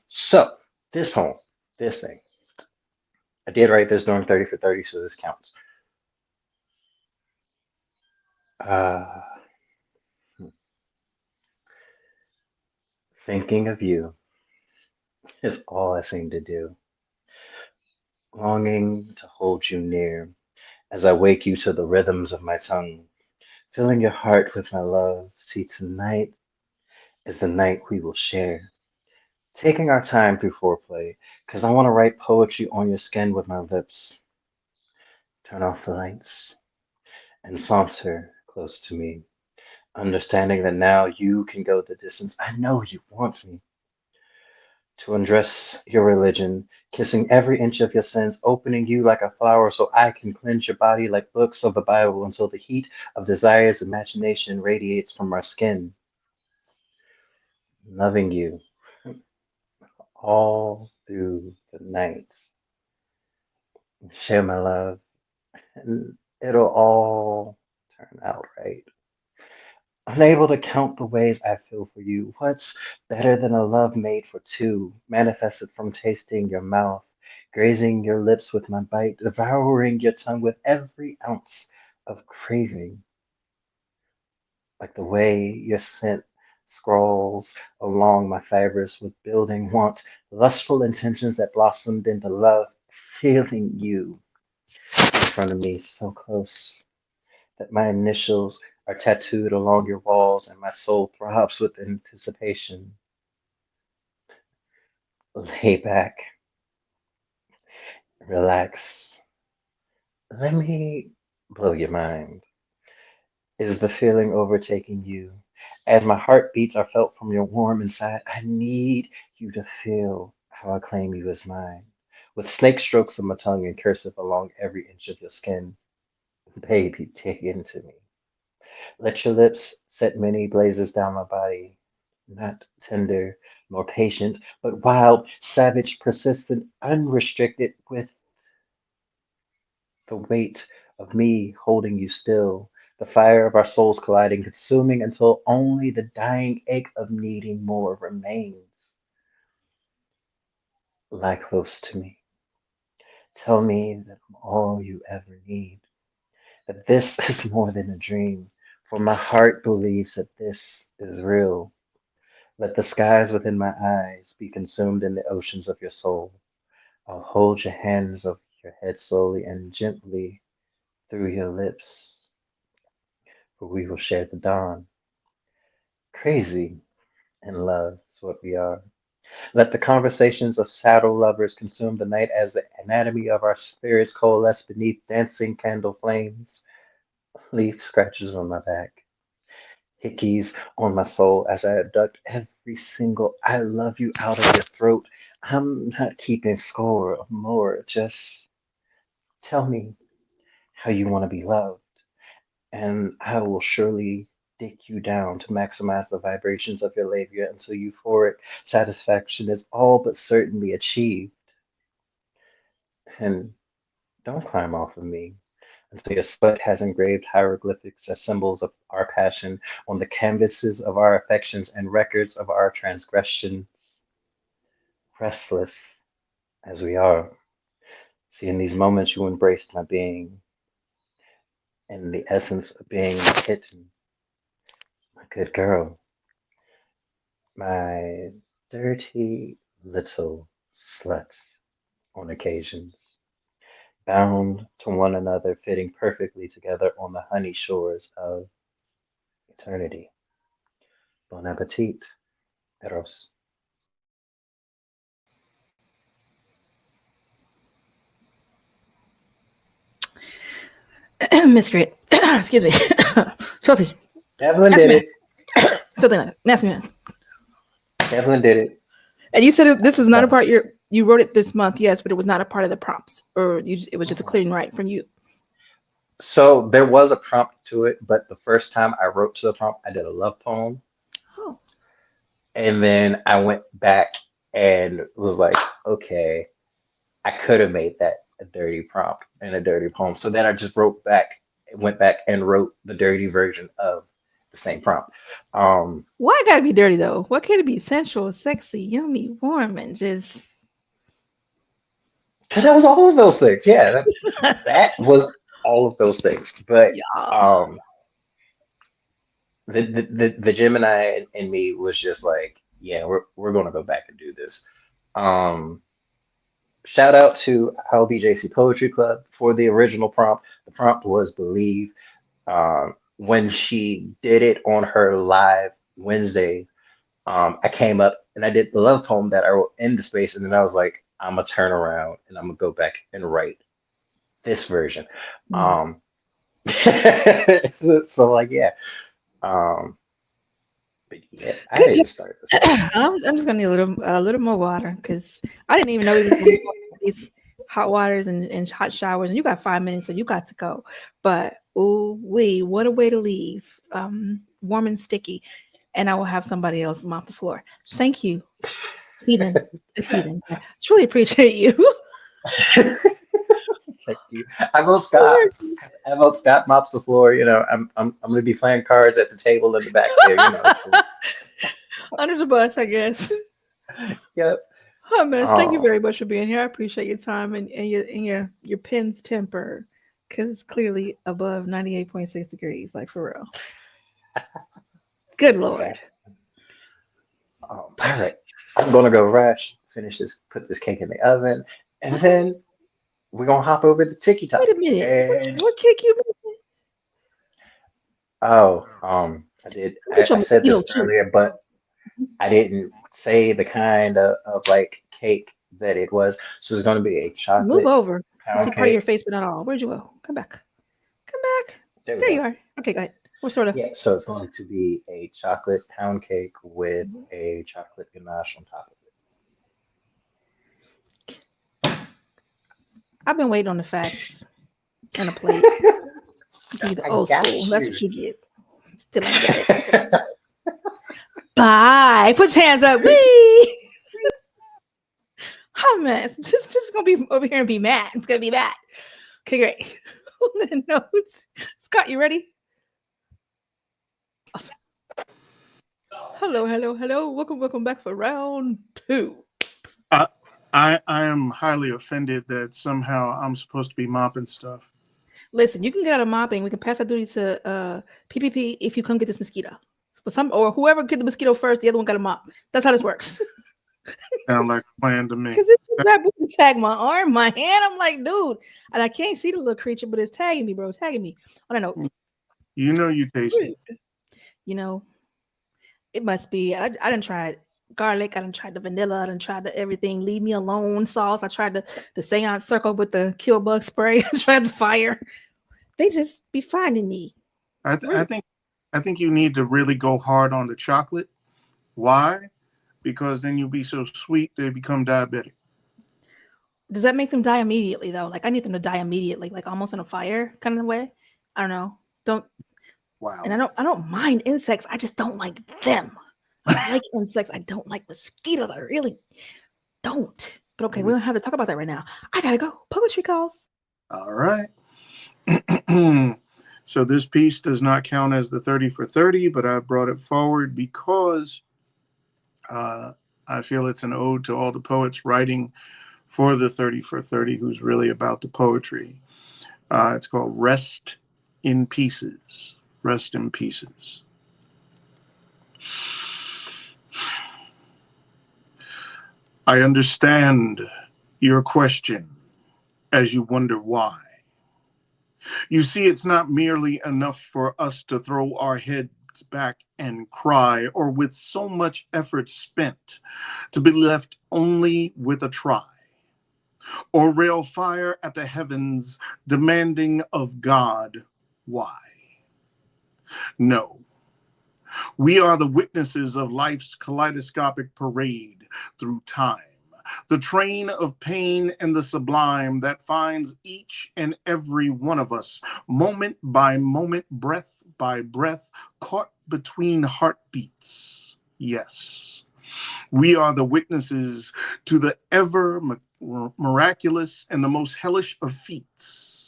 So this poem, this thing, I did write this during 30 for 30, so this counts. Thinking of you is all I seem to do. Longing to hold you near as I wake you to the rhythms of my tongue. filling your heart with my love. See, tonight is the night we will share. Taking our time through foreplay, because I want to write poetry on your skin with my lips. Turn off the lights and saunter close to me, understanding that now you can go the distance. I know you want me to undress your religion, kissing every inch of your sins, opening you like a flower so I can cleanse your body like books of the Bible until the heat of desire's imagination radiates from our skin, loving you all through the night. Share my love, and it'll all turn out right. Unable to count the ways I feel for you. What's better than a love made for two, manifested from tasting your mouth, grazing your lips with my bite, devouring your tongue with every ounce of craving, like the way your scent scrawls along my fibers with building wants, lustful intentions that blossomed into love, feeling you in front of me so close that my initials are tattooed along your walls and my soul throbs with anticipation. Lay back, relax. Let me blow your mind. Is the feeling overtaking you? As my heartbeats are felt from your warm inside, I need you to feel how I claim you as mine. With snake strokes of my tongue and cursive along every inch of your skin, baby, dig into me. Let your lips set many blazes down my body, not tender nor patient, but wild, savage, persistent, unrestricted, with the weight of me holding you still, the fire of our souls colliding, consuming until only the dying ache of needing more remains. Lie close to me. Tell me that I'm all you ever need, that this is more than a dream, for my heart believes that this is real. Let the skies within my eyes be consumed in the oceans of your soul. I'll hold your hands of your head slowly and gently through your lips, for we will share the dawn. Crazy in love is what we are. Let the conversations of saddle lovers consume the night as the anatomy of our spirits coalesce beneath dancing candle flames. Leave scratches on my back, hickeys on my soul as I abduct every single I love you out of your throat. I'm not keeping score of more. Just tell me how you want to be loved, and I will surely dig you down to maximize the vibrations of your labia until euphoric satisfaction is all but certainly achieved. And don't climb off of me until your sweat has engraved hieroglyphics as symbols of our passion on the canvases of our affections and records of our transgressions. Restless as we are, see, in these moments you embraced my being and the essence of being a kitten, my good girl, my dirty little slut on occasions, bound to one another, fitting perfectly together on the honey shores of eternity. Bon appetit, Eros. Miss Grit. Excuse me. Filthy. Devlin Nasty did man. it. Filthy. Nasty man. Devlin did it. And you said this was not a part. You wrote it this month, yes, but it was not a part of the prompts, or it was just a clean write from you. So there was a prompt to it, but the first time I wrote to the prompt, I did a love poem. Oh. And then I went back and was like, okay, I could have made that a dirty prompt and a dirty poem. So then I just went back and wrote the dirty version of the same prompt. Why gotta be dirty though? Why can't it be sensual, sexy, yummy, warm, and just? Because that was all of those things. Yeah, that was all of those things. But Yeah. the Gemini in me was just like, yeah, we're gonna go back and do this. Shout out to LBJC Poetry Club for the original prompt. The prompt was believe. when she did it on her live Wednesday, I came up and I did the love poem that I wrote in the space, and then I was like, I'm gonna turn around and I'm gonna go back and write this version. Mm. So like yeah. But yeah, I Good job. didn't start this. I'm just gonna need a little more water because I didn't even know we was gonna be talking these hot waters and hot showers. And you got 5 minutes, so you got to go. But ooh wee, what a way to leave. Warm and sticky, and I will have somebody else mop the floor. Thank you, Heathen. The Heathens. I truly appreciate you. Thank you. I will Scott mops the floor. You know, I'm gonna be playing cards at the table in the back there. You know. Under the bus, I guess. Yep. Oh, mess. Thank you Oh, very much for being here. I appreciate your time and your pen's temper, because it's clearly above 98.6 degrees, like for real. Good Lord. all right. I'm gonna go rush, finish this, put this cake in the oven, and then we're gonna hop over to TikTok. Wait a minute. And What kick you making? oh, I did. Go get your I said mosquito this too. earlier, but I didn't say the kind of like cake that it was. So it's gonna be a Move chocolate over. I see pound part of your cake. face, but not all. Where'd you go? Come back. Come back. There we There you go. are. Okay, go ahead. What sort of? Yeah, so it's going to be a chocolate pound cake with a chocolate ganache on top of I've been waiting on the facts and a plate. it. Give you the I old got school. That's you. what you get. Still ain't got it. Bye. Put your hands up. Wee. Oh man, it's just gonna be over here and be mad. It's gonna be mad. Okay, great. On that note, Scott, you ready? Awesome. Hello. Welcome back for round 2. I am highly offended that somehow I'm supposed to be mopping stuff. Listen, you can get out of mopping. We can pass that duty to PPP if you come get this mosquito. But or whoever get the mosquito first, the other one got to mop. That's how this works. Sound like a plan to me. Because it's just that booty tag my arm, my hand. I'm like, dude, and I can't see the little creature, but it's tagging me, bro. Tagging me. I don't know. You know you tasty. You know, it must be. I didn't try garlic. I didn't try the vanilla. I didn't try the everything. Leave me alone sauce. I tried the seance circle with the kill bug spray. I tried the fire. They just be finding me. I think you need to really go hard on the chocolate. Why? Because then you'll be so sweet they become diabetic. Does that make them die immediately though? Like I need them to die immediately, like almost in a fire kind of way. I don't know. Wow. And I don't mind insects. I just don't like them. I like insects. I don't like mosquitoes. I really don't. But okay, we don't have to talk about that right now. I gotta go. Poetry calls. All right. So this piece does not count as the 30 for 30, but I brought it forward because I feel it's an ode to all the poets writing for the 30 for 30 who's really about the poetry. It's called Rest in Pieces. Rest in Pieces. I understand your question as you wonder why. You see, it's not merely enough for us to throw our heads back and cry, or with so much effort spent, to be left only with a try, or rail fire at the heavens, demanding of God why. No. We are the witnesses of life's kaleidoscopic parade through time, the train of pain and the sublime that finds each and every one of us, moment by moment, breath by breath, caught between heartbeats. Yes, we are the witnesses to the ever miraculous and the most hellish of feats.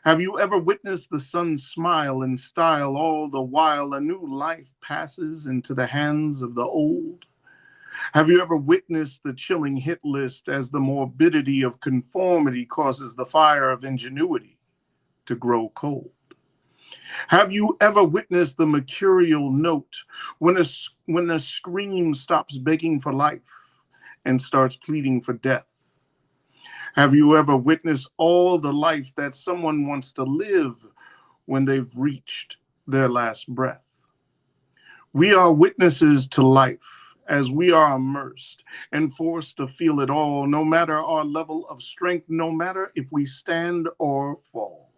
Have you ever witnessed the sun smile in style all the while a new life passes into the hands of the old? Have you ever witnessed the chilling hit list as the morbidity of conformity causes the fire of ingenuity to grow cold? Have you ever witnessed the mercurial note when a scream stops begging for life and starts pleading for death? Have you ever witnessed all the life that someone wants to live when they've reached their last breath. We are witnesses to life as we are immersed and forced to feel it all, no matter our level of strength, no matter if we stand or fall.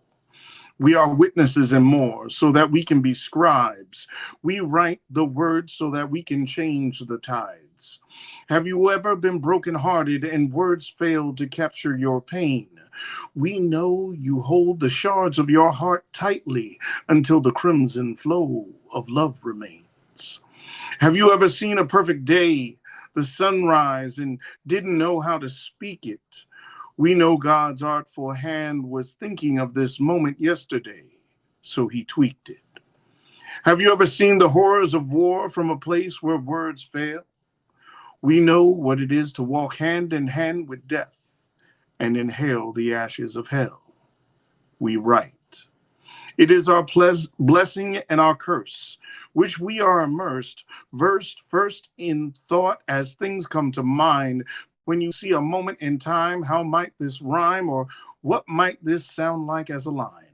We are witnesses and more so that we can be scribes. We write the words so that we can change the tides. Have you ever been brokenhearted and words failed to capture your pain? We know you hold the shards of your heart tightly until the crimson flow of love remains. Have you ever seen a perfect day, the sunrise, and didn't know how to speak it? We know God's artful hand was thinking of this moment yesterday, so he tweaked it. Have you ever seen the horrors of war from a place where words fail? We know what it is to walk hand in hand with death and inhale the ashes of hell. We write. It is our blessing and our curse, which we are immersed, versed first in thought as things come to mind. When you see a moment in time, how might this rhyme, or what might this sound like as a line?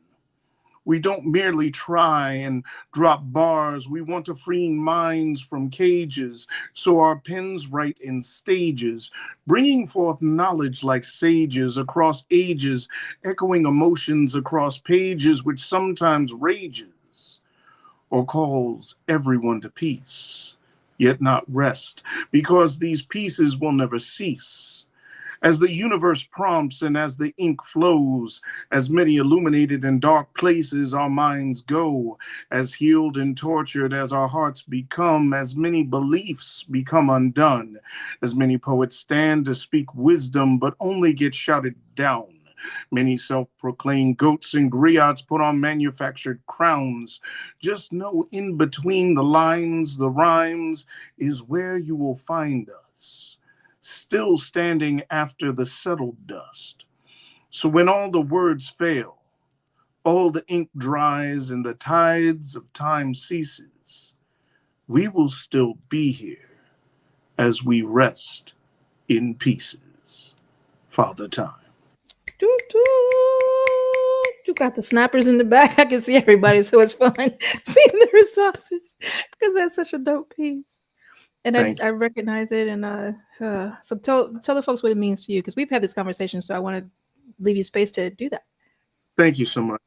We don't merely try and drop bars. We want to free minds from cages, so our pens write in stages, bringing forth knowledge like sages across ages, echoing emotions across pages, which sometimes rages or calls everyone to peace, yet not rest, because these pieces will never cease. As the universe prompts and as the ink flows, as many illuminated in dark places our minds go, as healed and tortured as our hearts become, as many beliefs become undone, as many poets stand to speak wisdom but only get shouted down. Many self-proclaimed goats and griots put on manufactured crowns. Just know in between the lines, the rhymes is where you will find us, still standing after the settled dust. So when all the words fail, all the ink dries and the tides of time ceases, we will still be here as we rest in pieces. Father Time. Doo, doo. You got the snappers in the back. I can see everybody, so it's fun seeing the responses because that's such a dope piece. And I recognize it. And so tell the folks what it means to you, because we've had this conversation. So I want to leave you space to do that. Thank you so much.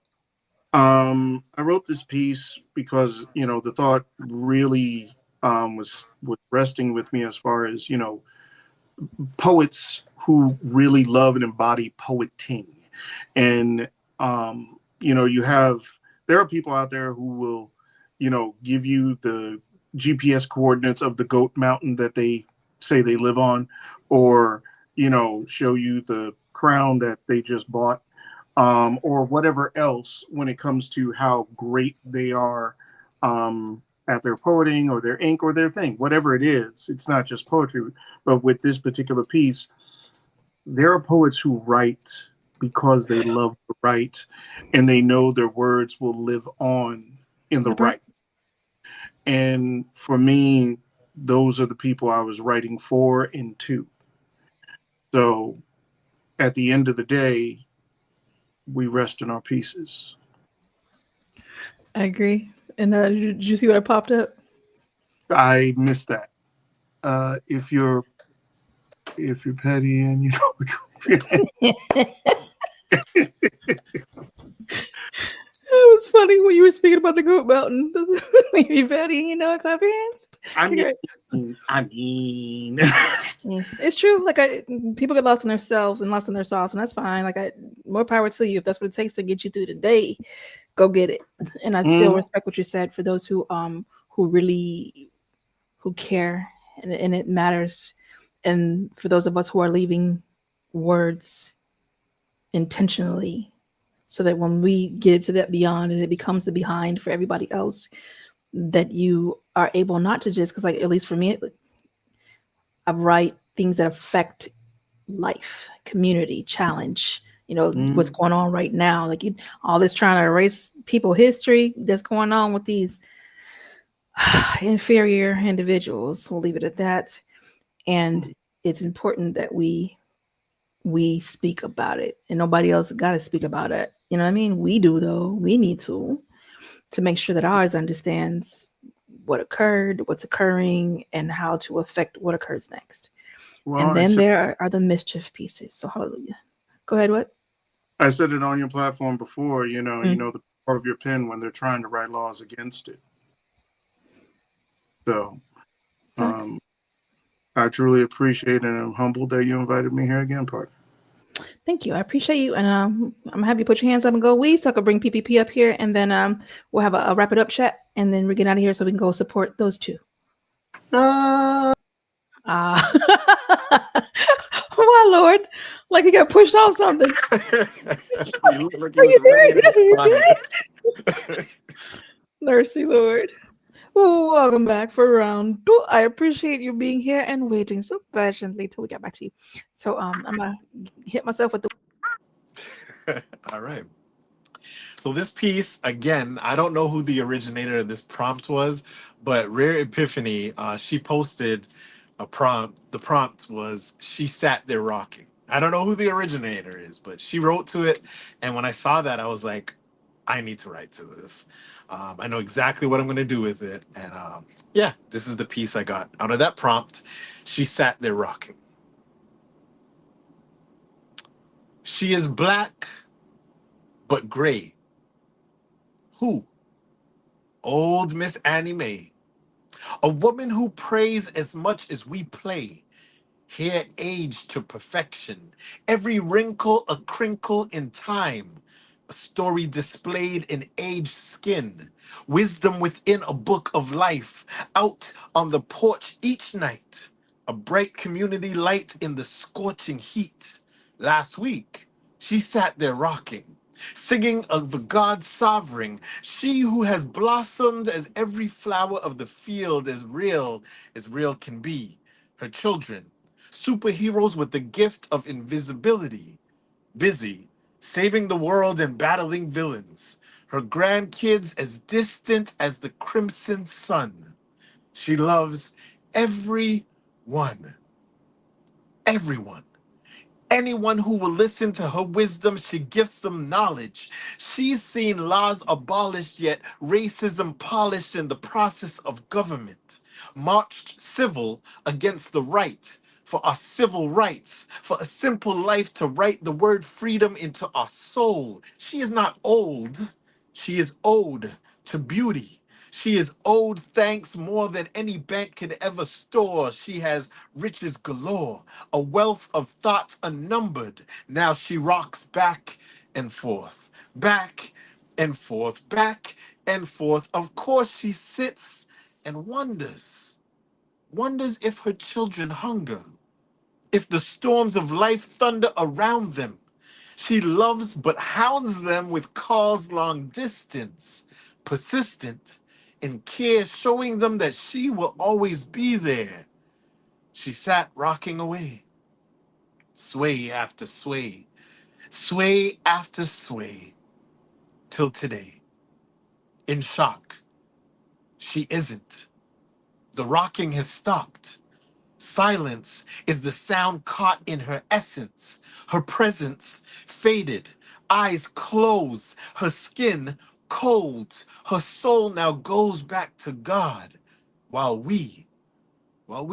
I wrote this piece because, the thought really was resting with me as far as, poets who really love and embody poeting. And, there are people out there who will, give you the GPS coordinates of the goat mountain that they say they live on, or, show you the crown that they just bought, or whatever else when it comes to how great they are at their poeting or their ink or their thing, whatever it is. It's not just poetry, but with this particular piece, there are poets who write because they love to write and they know their words will live on in the right. And for me, those are the people I was writing for and to. So at the end of the day, we rest in our pieces. I agree. And did you see what I popped up? I missed that. If you're petty and It was funny when you were speaking about the goat mountain. You're petty, clap your hands. I mean, it's true. Like people get lost in themselves and lost in their sauce, and that's fine. Like more power to you. If that's what it takes to get you through the day, go get it. And I still respect what you said for those who really care and it matters. And for those of us who are leaving words intentionally, so that when we get to that beyond and it becomes the behind for everybody else, that you are able not to just, because like, at least for me, I write things that affect life, community, challenge, what's going on right now. Like all this trying to erase people history that's going on with these inferior individuals. We'll leave it at that. And it's important that we speak about it, and nobody else got to speak about it. You know what I mean? We do, though. We need to. to make sure that ours understands what occurred, what's occurring, and how to affect what occurs next. Well, And then there are the mischief pieces. So hallelujah. Go ahead, what? I said it on your platform before, you know the power of your pen when they're trying to write laws against it. So I truly appreciate and I'm humbled that you invited me here again, partner. Thank you. I appreciate you. And I'm gonna have you put your hands up and go we, so I can bring PPP up here, and then we'll have a wrap it up chat, and then we get out of here so we can go support those two. Oh my Lord. Like he got pushed off something. You look like he was ready to respond. Mercy, Lord. Well, welcome back for round 2. I appreciate you being here and waiting so patiently till we get back to you. So I'm gonna hit myself with the All right. So this piece, again, I don't know who the originator of this prompt was, but Rare Epiphany, she posted a prompt. The prompt was, she sat there rocking. I don't know who the originator is, but she wrote to it. And when I saw that, I was like, I need to write to this. I know exactly what I'm going to do with it. And yeah, this is the piece I got out of that prompt. She sat there rocking. She is black, but gray. Who? Old Miss Annie Mae. A woman who prays as much as we play. Hair aged to perfection. Every wrinkle a crinkle in time. A story displayed in aged skin. Wisdom within a book of life. Out on the porch each night. A bright community light in the scorching heat. Last week, she sat there rocking, singing of the God sovereign, she who has blossomed as every flower of the field, as real can be. Her children, superheroes with the gift of invisibility, busy saving the world and battling villains. Her grandkids as distant as the crimson sun. She loves everyone. Everyone. Anyone who will listen to her wisdom, she gives them knowledge. She's seen laws abolished, yet racism polished in the process of government. Marched civil against the right, for our civil rights, for a simple life to write the word freedom into our soul. She is not old, she is owed to beauty. She is owed thanks more than any bank could ever store. She has riches galore, a wealth of thoughts unnumbered. Now she rocks back and forth, back and forth, back and forth. Of course, she sits and wonders if her children hunger, if the storms of life thunder around them. She loves but hounds them with calls long distance, persistent in care, showing them that she will always be there. She sat rocking away, sway after sway, sway after sway, till today. In shock, she isn't. The rocking has stopped. Silence is the sound caught in her essence. Her presence faded, eyes closed, her skin cold. Her soul now goes back to God, while we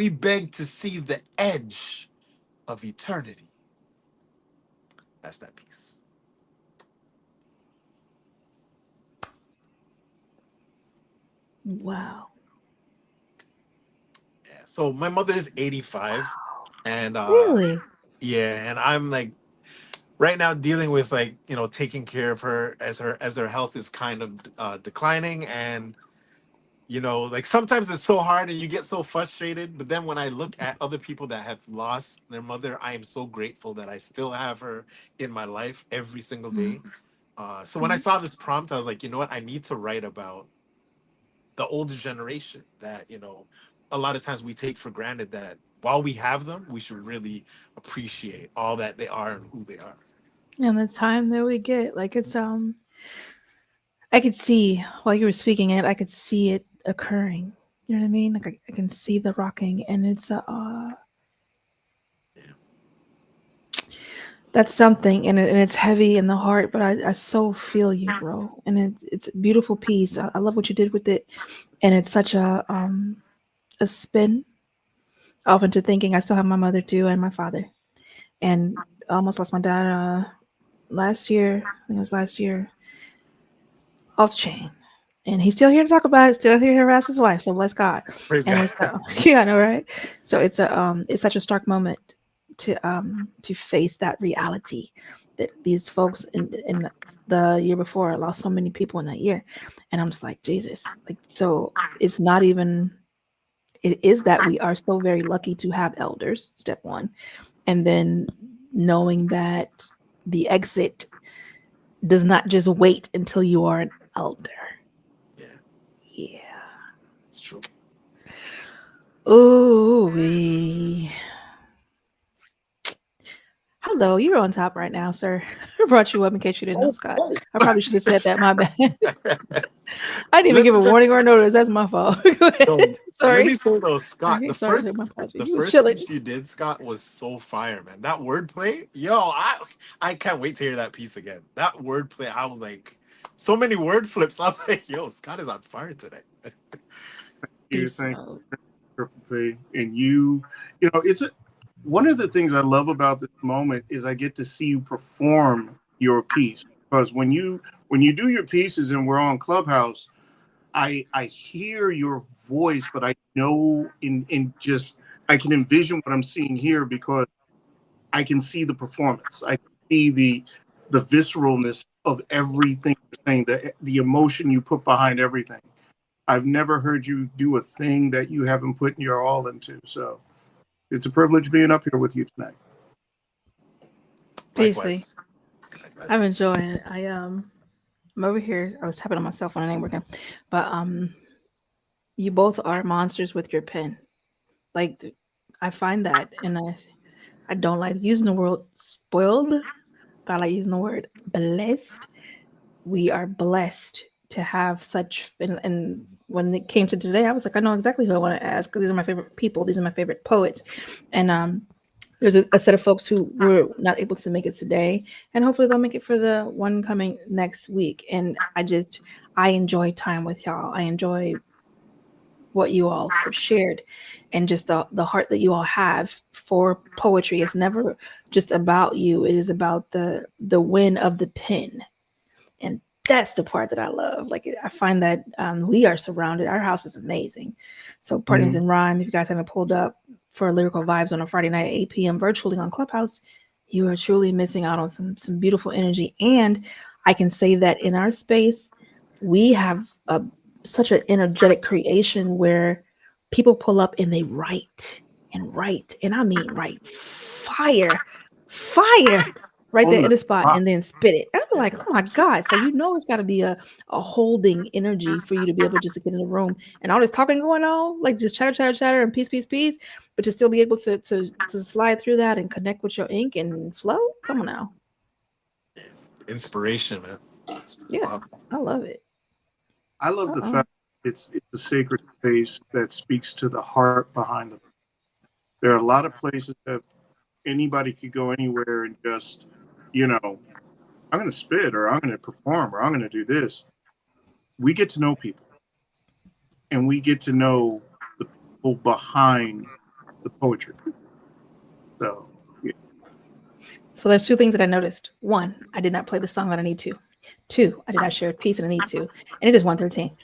beg to see the edge of eternity. That's that piece. wow. Yeah. So my mother is 85, and Really? yeah, and I'm like right now dealing with like taking care of her as her health is kind of declining, and like sometimes it's so hard and you get so frustrated, but then when I look at other people that have lost their mother, I am so grateful that I still have her in my life every single day. So when I saw this prompt, I was like, you know what, I need to write about the older generation that a lot of times we take for granted, that while we have them, we should really appreciate all that they are and who they are. And the time that we get, like it's I could see while you were speaking it, I could see it occurring. You know what I mean? Like I can see the rocking, and it's That's something, and it's heavy in the heart, but I so feel you, bro. And it's a beautiful piece. I love what you did with it, and it's such a spin off into thinking. I still have my mother too, and my father, and I almost lost my dad last year. I think it was last year, off the chain, and he's still here to talk about it. Still here to harass his wife. So bless God. Praise And God. it's yeah, I know, right? So it's such a stark moment to face that reality that these folks in the year before lost so many people in that year, and I'm just like, Jesus, like, so it's not even, it is that we are so very lucky to have elders, step one, and then knowing that the exit does not just wait until you are an elder. Yeah, Yeah. it's true. Ooh, hello, you're on top right now, sir. I brought you up in case you didn't know, Scott. I probably should have said that. My bad. I didn't even Let give me a warning just or notice. That's my fault. Go ahead. no, let me Sorry. say though, Scott, Okay, the sorry, first my apologies. the You first chilling. piece you did, Scott, was so fire, man. That wordplay, yo, I can't wait to hear that piece again. That wordplay, I was like, so many word flips. I was like, yo, Scott is on fire today. You Beast think mode. Triple P, and you know, one of the things I love about this moment is I get to see you perform your piece, because when you do your pieces and we're on Clubhouse, I hear your voice, but I know in just I can envision what I'm seeing here because I can see the performance. I see the visceralness of everything you're saying, the emotion you put behind everything. I've never heard you do a thing that you haven't put your all into. So it's a privilege being up here with you tonight. Beastly. Likewise. I'm enjoying it. I'm over here. I was tapping on my cell phone and it ain't working. But you both are monsters with your pen. Like, I find that, and I don't like using the word spoiled, but I like using the word blessed. We are blessed to have such, and when it came to today, I was like, I know exactly who I want to ask, because these are my favorite people. These are my favorite poets. And there's a set of folks who were not able to make it today, and hopefully they'll make it for the one coming next week. And I enjoy time with y'all. I enjoy what you all have shared, and just the heart that you all have for poetry. It's never just about you. It is about the win of the pen. And that's the part that I love. Like, I find that we are surrounded. Our house is amazing. So Partners in Rhyme, if you guys haven't pulled up for Lyrical Vibes on a Friday night at 8 p.m. virtually on Clubhouse, you are truly missing out on some beautiful energy. And I can say that in our space, we have such an energetic creation where people pull up and they write, and I mean write fire right there in the spot, and then spit it. I'm like, oh my God. So it's got to be a holding energy for you to be able just to get in the room and all this talking going on, like just chatter, and peace, but to still be able to slide through that and connect with your ink and flow. Come on now. Inspiration, man. Yeah, Wow. I love it. I love the fact it's a sacred space that speaks to the heart behind them. There are a lot of places that anybody could go anywhere and just, I'm going to spit, or I'm going to perform, or I'm going to do this. We get to know people, and we get to know the people behind the poetry. So, yeah. So there's two things that I noticed. One, I did not play the song that I need to. Two, I did not share a piece that I need to. And it is 1:13.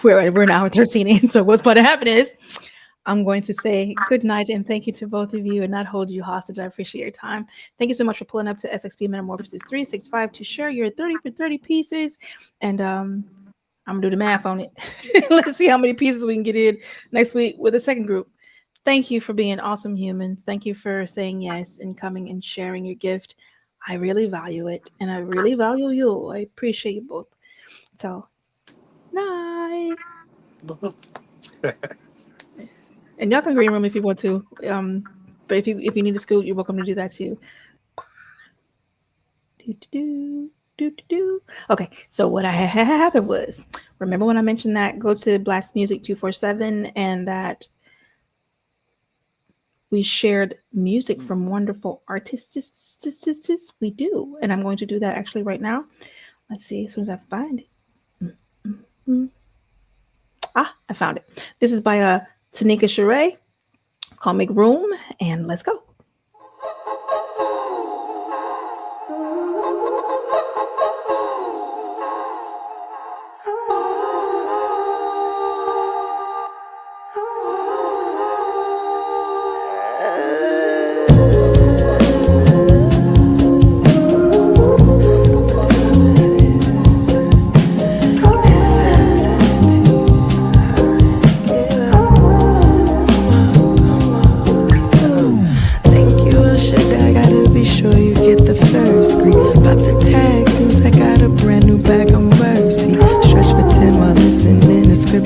We're an hour 13 in. So what's going to happen is I'm going to say good night and thank you to both of you and not hold you hostage. I appreciate your time. Thank you so much for pulling up to SXP Metamorphosis 365 to share your 30 for 30 pieces. And I'm going to do the math on it. Let's see how many pieces we can get in next week with the second group. Thank you for being awesome humans. Thank you for saying yes and coming and sharing your gift. I really value it, and I really value you. I appreciate you both. So, night. And y'all can green room if you want to. But if you need to scoot, you're welcome to do that too. Okay, so what I happened was, remember when I mentioned that go to BLASTMUSIC247 and that we shared music from wonderful artists. We do. And I'm going to do that actually right now. Let's see, as soon as I find it. I found it. This is by Tanika Sheree. It's called Make Room, and let's go.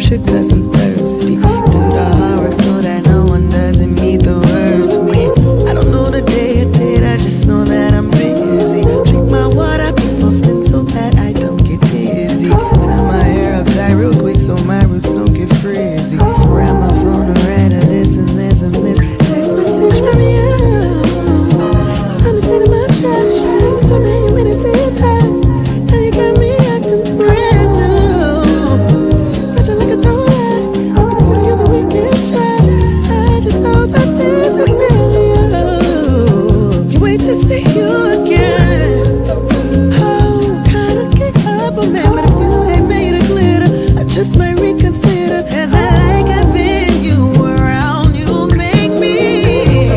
Cause I'm thirsty. Do the hard work so that no one doesn't meet the worst me. I don't know the day or date, I just know that I'm busy. Drink my water before spin so that I don't get dizzy. Tie my hair up tight real quick so my roots don't get frizzy. Grab my phone and write a listen, there's a miss text message from you. Something in my trash. Tell me you went and did that. Now you got me acting brand new. Fragile like a throwback, like the booty of the weekend chat. I just know that this is really you. Can't wait to see you again. Oh, kinda kick up a man, but if you ain't made of glitter, I just might reconsider. Cause I like having you around, you make me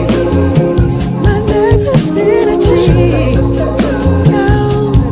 lose my nervous energy. Yo,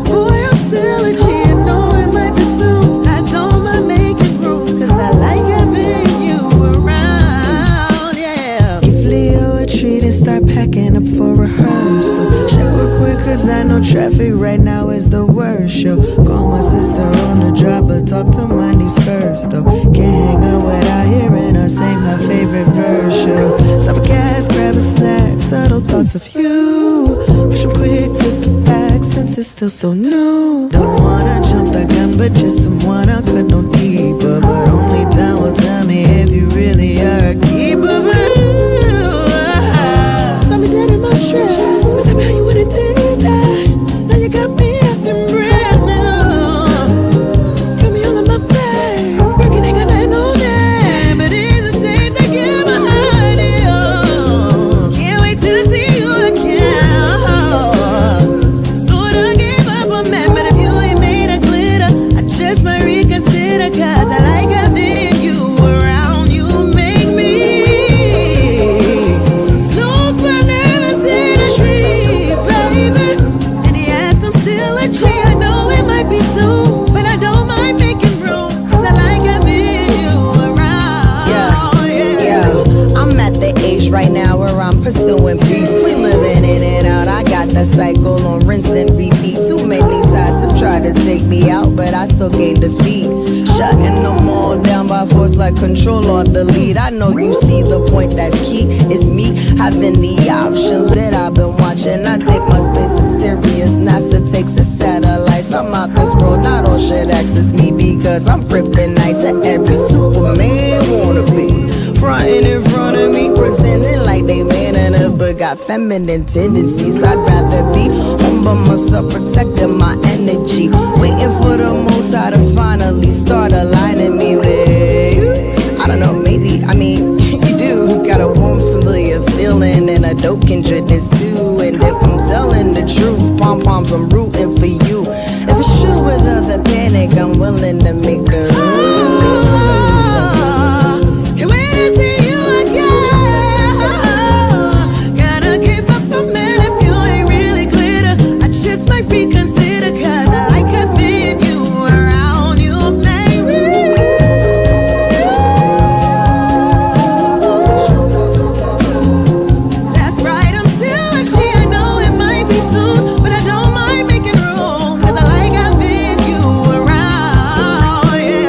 boy, I'm still a G. I know it might be soon. I don't mind making room, cause I like having you around, yeah. Give Leo a treat and start packing up for rehearsal. Check real quick, cause I know traffic right now is the worst, yo. Call my sister on the drop, but talk to my niece first, though. Can't hang out without hearing her sing her favorite verse, yo. Stop a gas, grab a snack, subtle thoughts of you. Push them quick to the back since it's still so new. Don't wanna jump the gun, but just someone I could know deeper. But only time will tell me if you really are a keeper. But stop me dead in my tracks. Tell me how you wouldn't do that. Now you got me acting brand new. Got me all in my bag. Working ain't got nothing on that, but it's the same to get behind it. Can't wait to see you again. Sorta gave up on man, but if you ain't made of glitter, I just might reconsider. Cause I like having you around, you make me lose my nervous energy, baby. And yes, I'm still a G. I know it might be soon, but I don't mind making room, cause I like having you around. Yeah. I'm at the age right now where I'm pursuing peace. Queen living in and out. I got that cycle on rinse and repeat. Too many times have tried to take me out, but I still gain defeat. Shutting them all down by force like control or delete. I know you see the point that's key. It's me having the option that I've been watching. I take my space as serious. NASA takes its satellites. I'm out this world, not all shit access me, because I'm kryptonite to every Superman wanna be. Frontin' in front of me, pretending like they man enough, but got feminine tendencies. I'd rather be home by myself, protecting my energy, waiting for the most high to finally start aligning me with you. I don't know, maybe, I mean, you do got a warm familiar feeling and a dope kindredness too. And if I'm telling the truth, pom-poms, I'm rooting for you. If it's true without the panic, I'm willing to make the can't wait to see you again. Gotta give up the man if you ain't really glitter. I just might reconsider, cause I like having you around, you make me. That's right, I'm still a G. I know it might be soon, but I don't mind making room, cause I like having you around, yeah.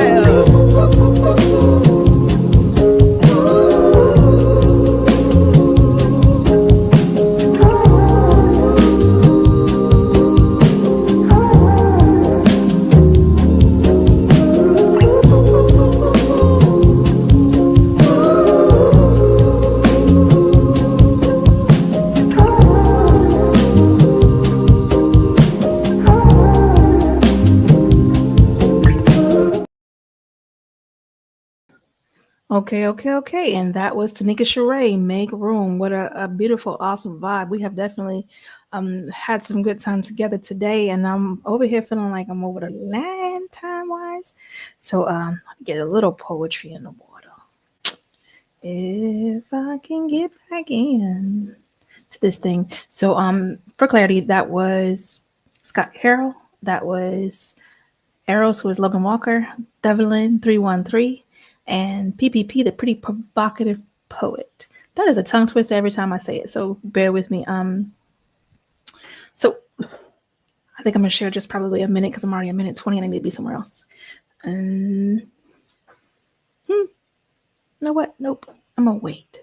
Okay. And that was Tanika Sheree, Make Room. What a beautiful, awesome vibe. We have definitely had some good time together today. And I'm over here feeling like I'm over the land time wise. So get a little poetry in the water. If I can get back in to this thing. So for clarity, that was Scott Harrell. That was Eros, who is Logan Walker, Devlin 313, and PPP, the pretty provocative poet. That is a tongue twister every time I say it, so bear with me. So I think I'm gonna share just probably a minute because I'm already a minute 20 and I need to be somewhere else. And you know what? Nope. I'm gonna wait.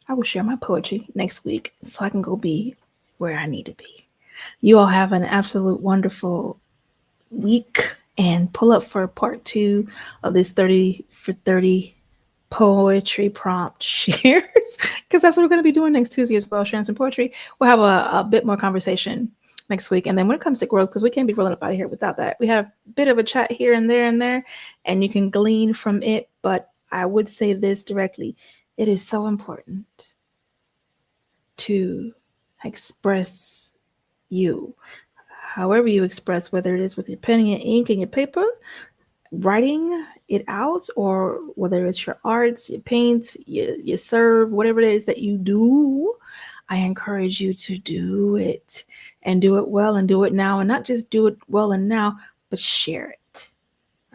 I will share my poetry next week so I can go be where I need to be. You all have an absolute wonderful week and pull up for part 2 of this 30 for 30 poetry prompt shares because that's what we're going to be doing next Tuesday as well, sharing some poetry. We'll have a bit more conversation next week. And then when it comes to growth, because we can't be rolling up out of here without that, we have a bit of a chat here and there, and you can glean from it. But I would say this directly. It is so important to express you. However you express, whether it is with your pen and your ink and your paper, writing it out, or whether it's your arts, your paint, your serve, whatever it is that you do, I encourage you to do it and do it well and do it now, and not just do it well and now, but share it.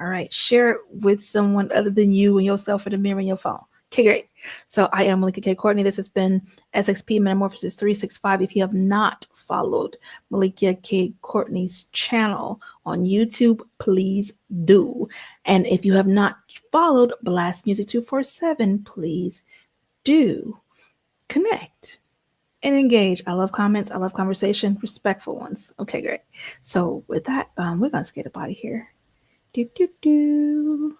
All right. Share it with someone other than you and yourself in the mirror and your phone. Okay, great. So I am Melikia K. Courtney. This has been SXP Metamorphosis 365. If you have not followed Melikia K. Courtney's channel on YouTube, please do. And if you have not followed BLAST Music247, please do connect and engage. I love comments. I love conversation, respectful ones. Okay, great. So with that, we're going to get up out of here. Do.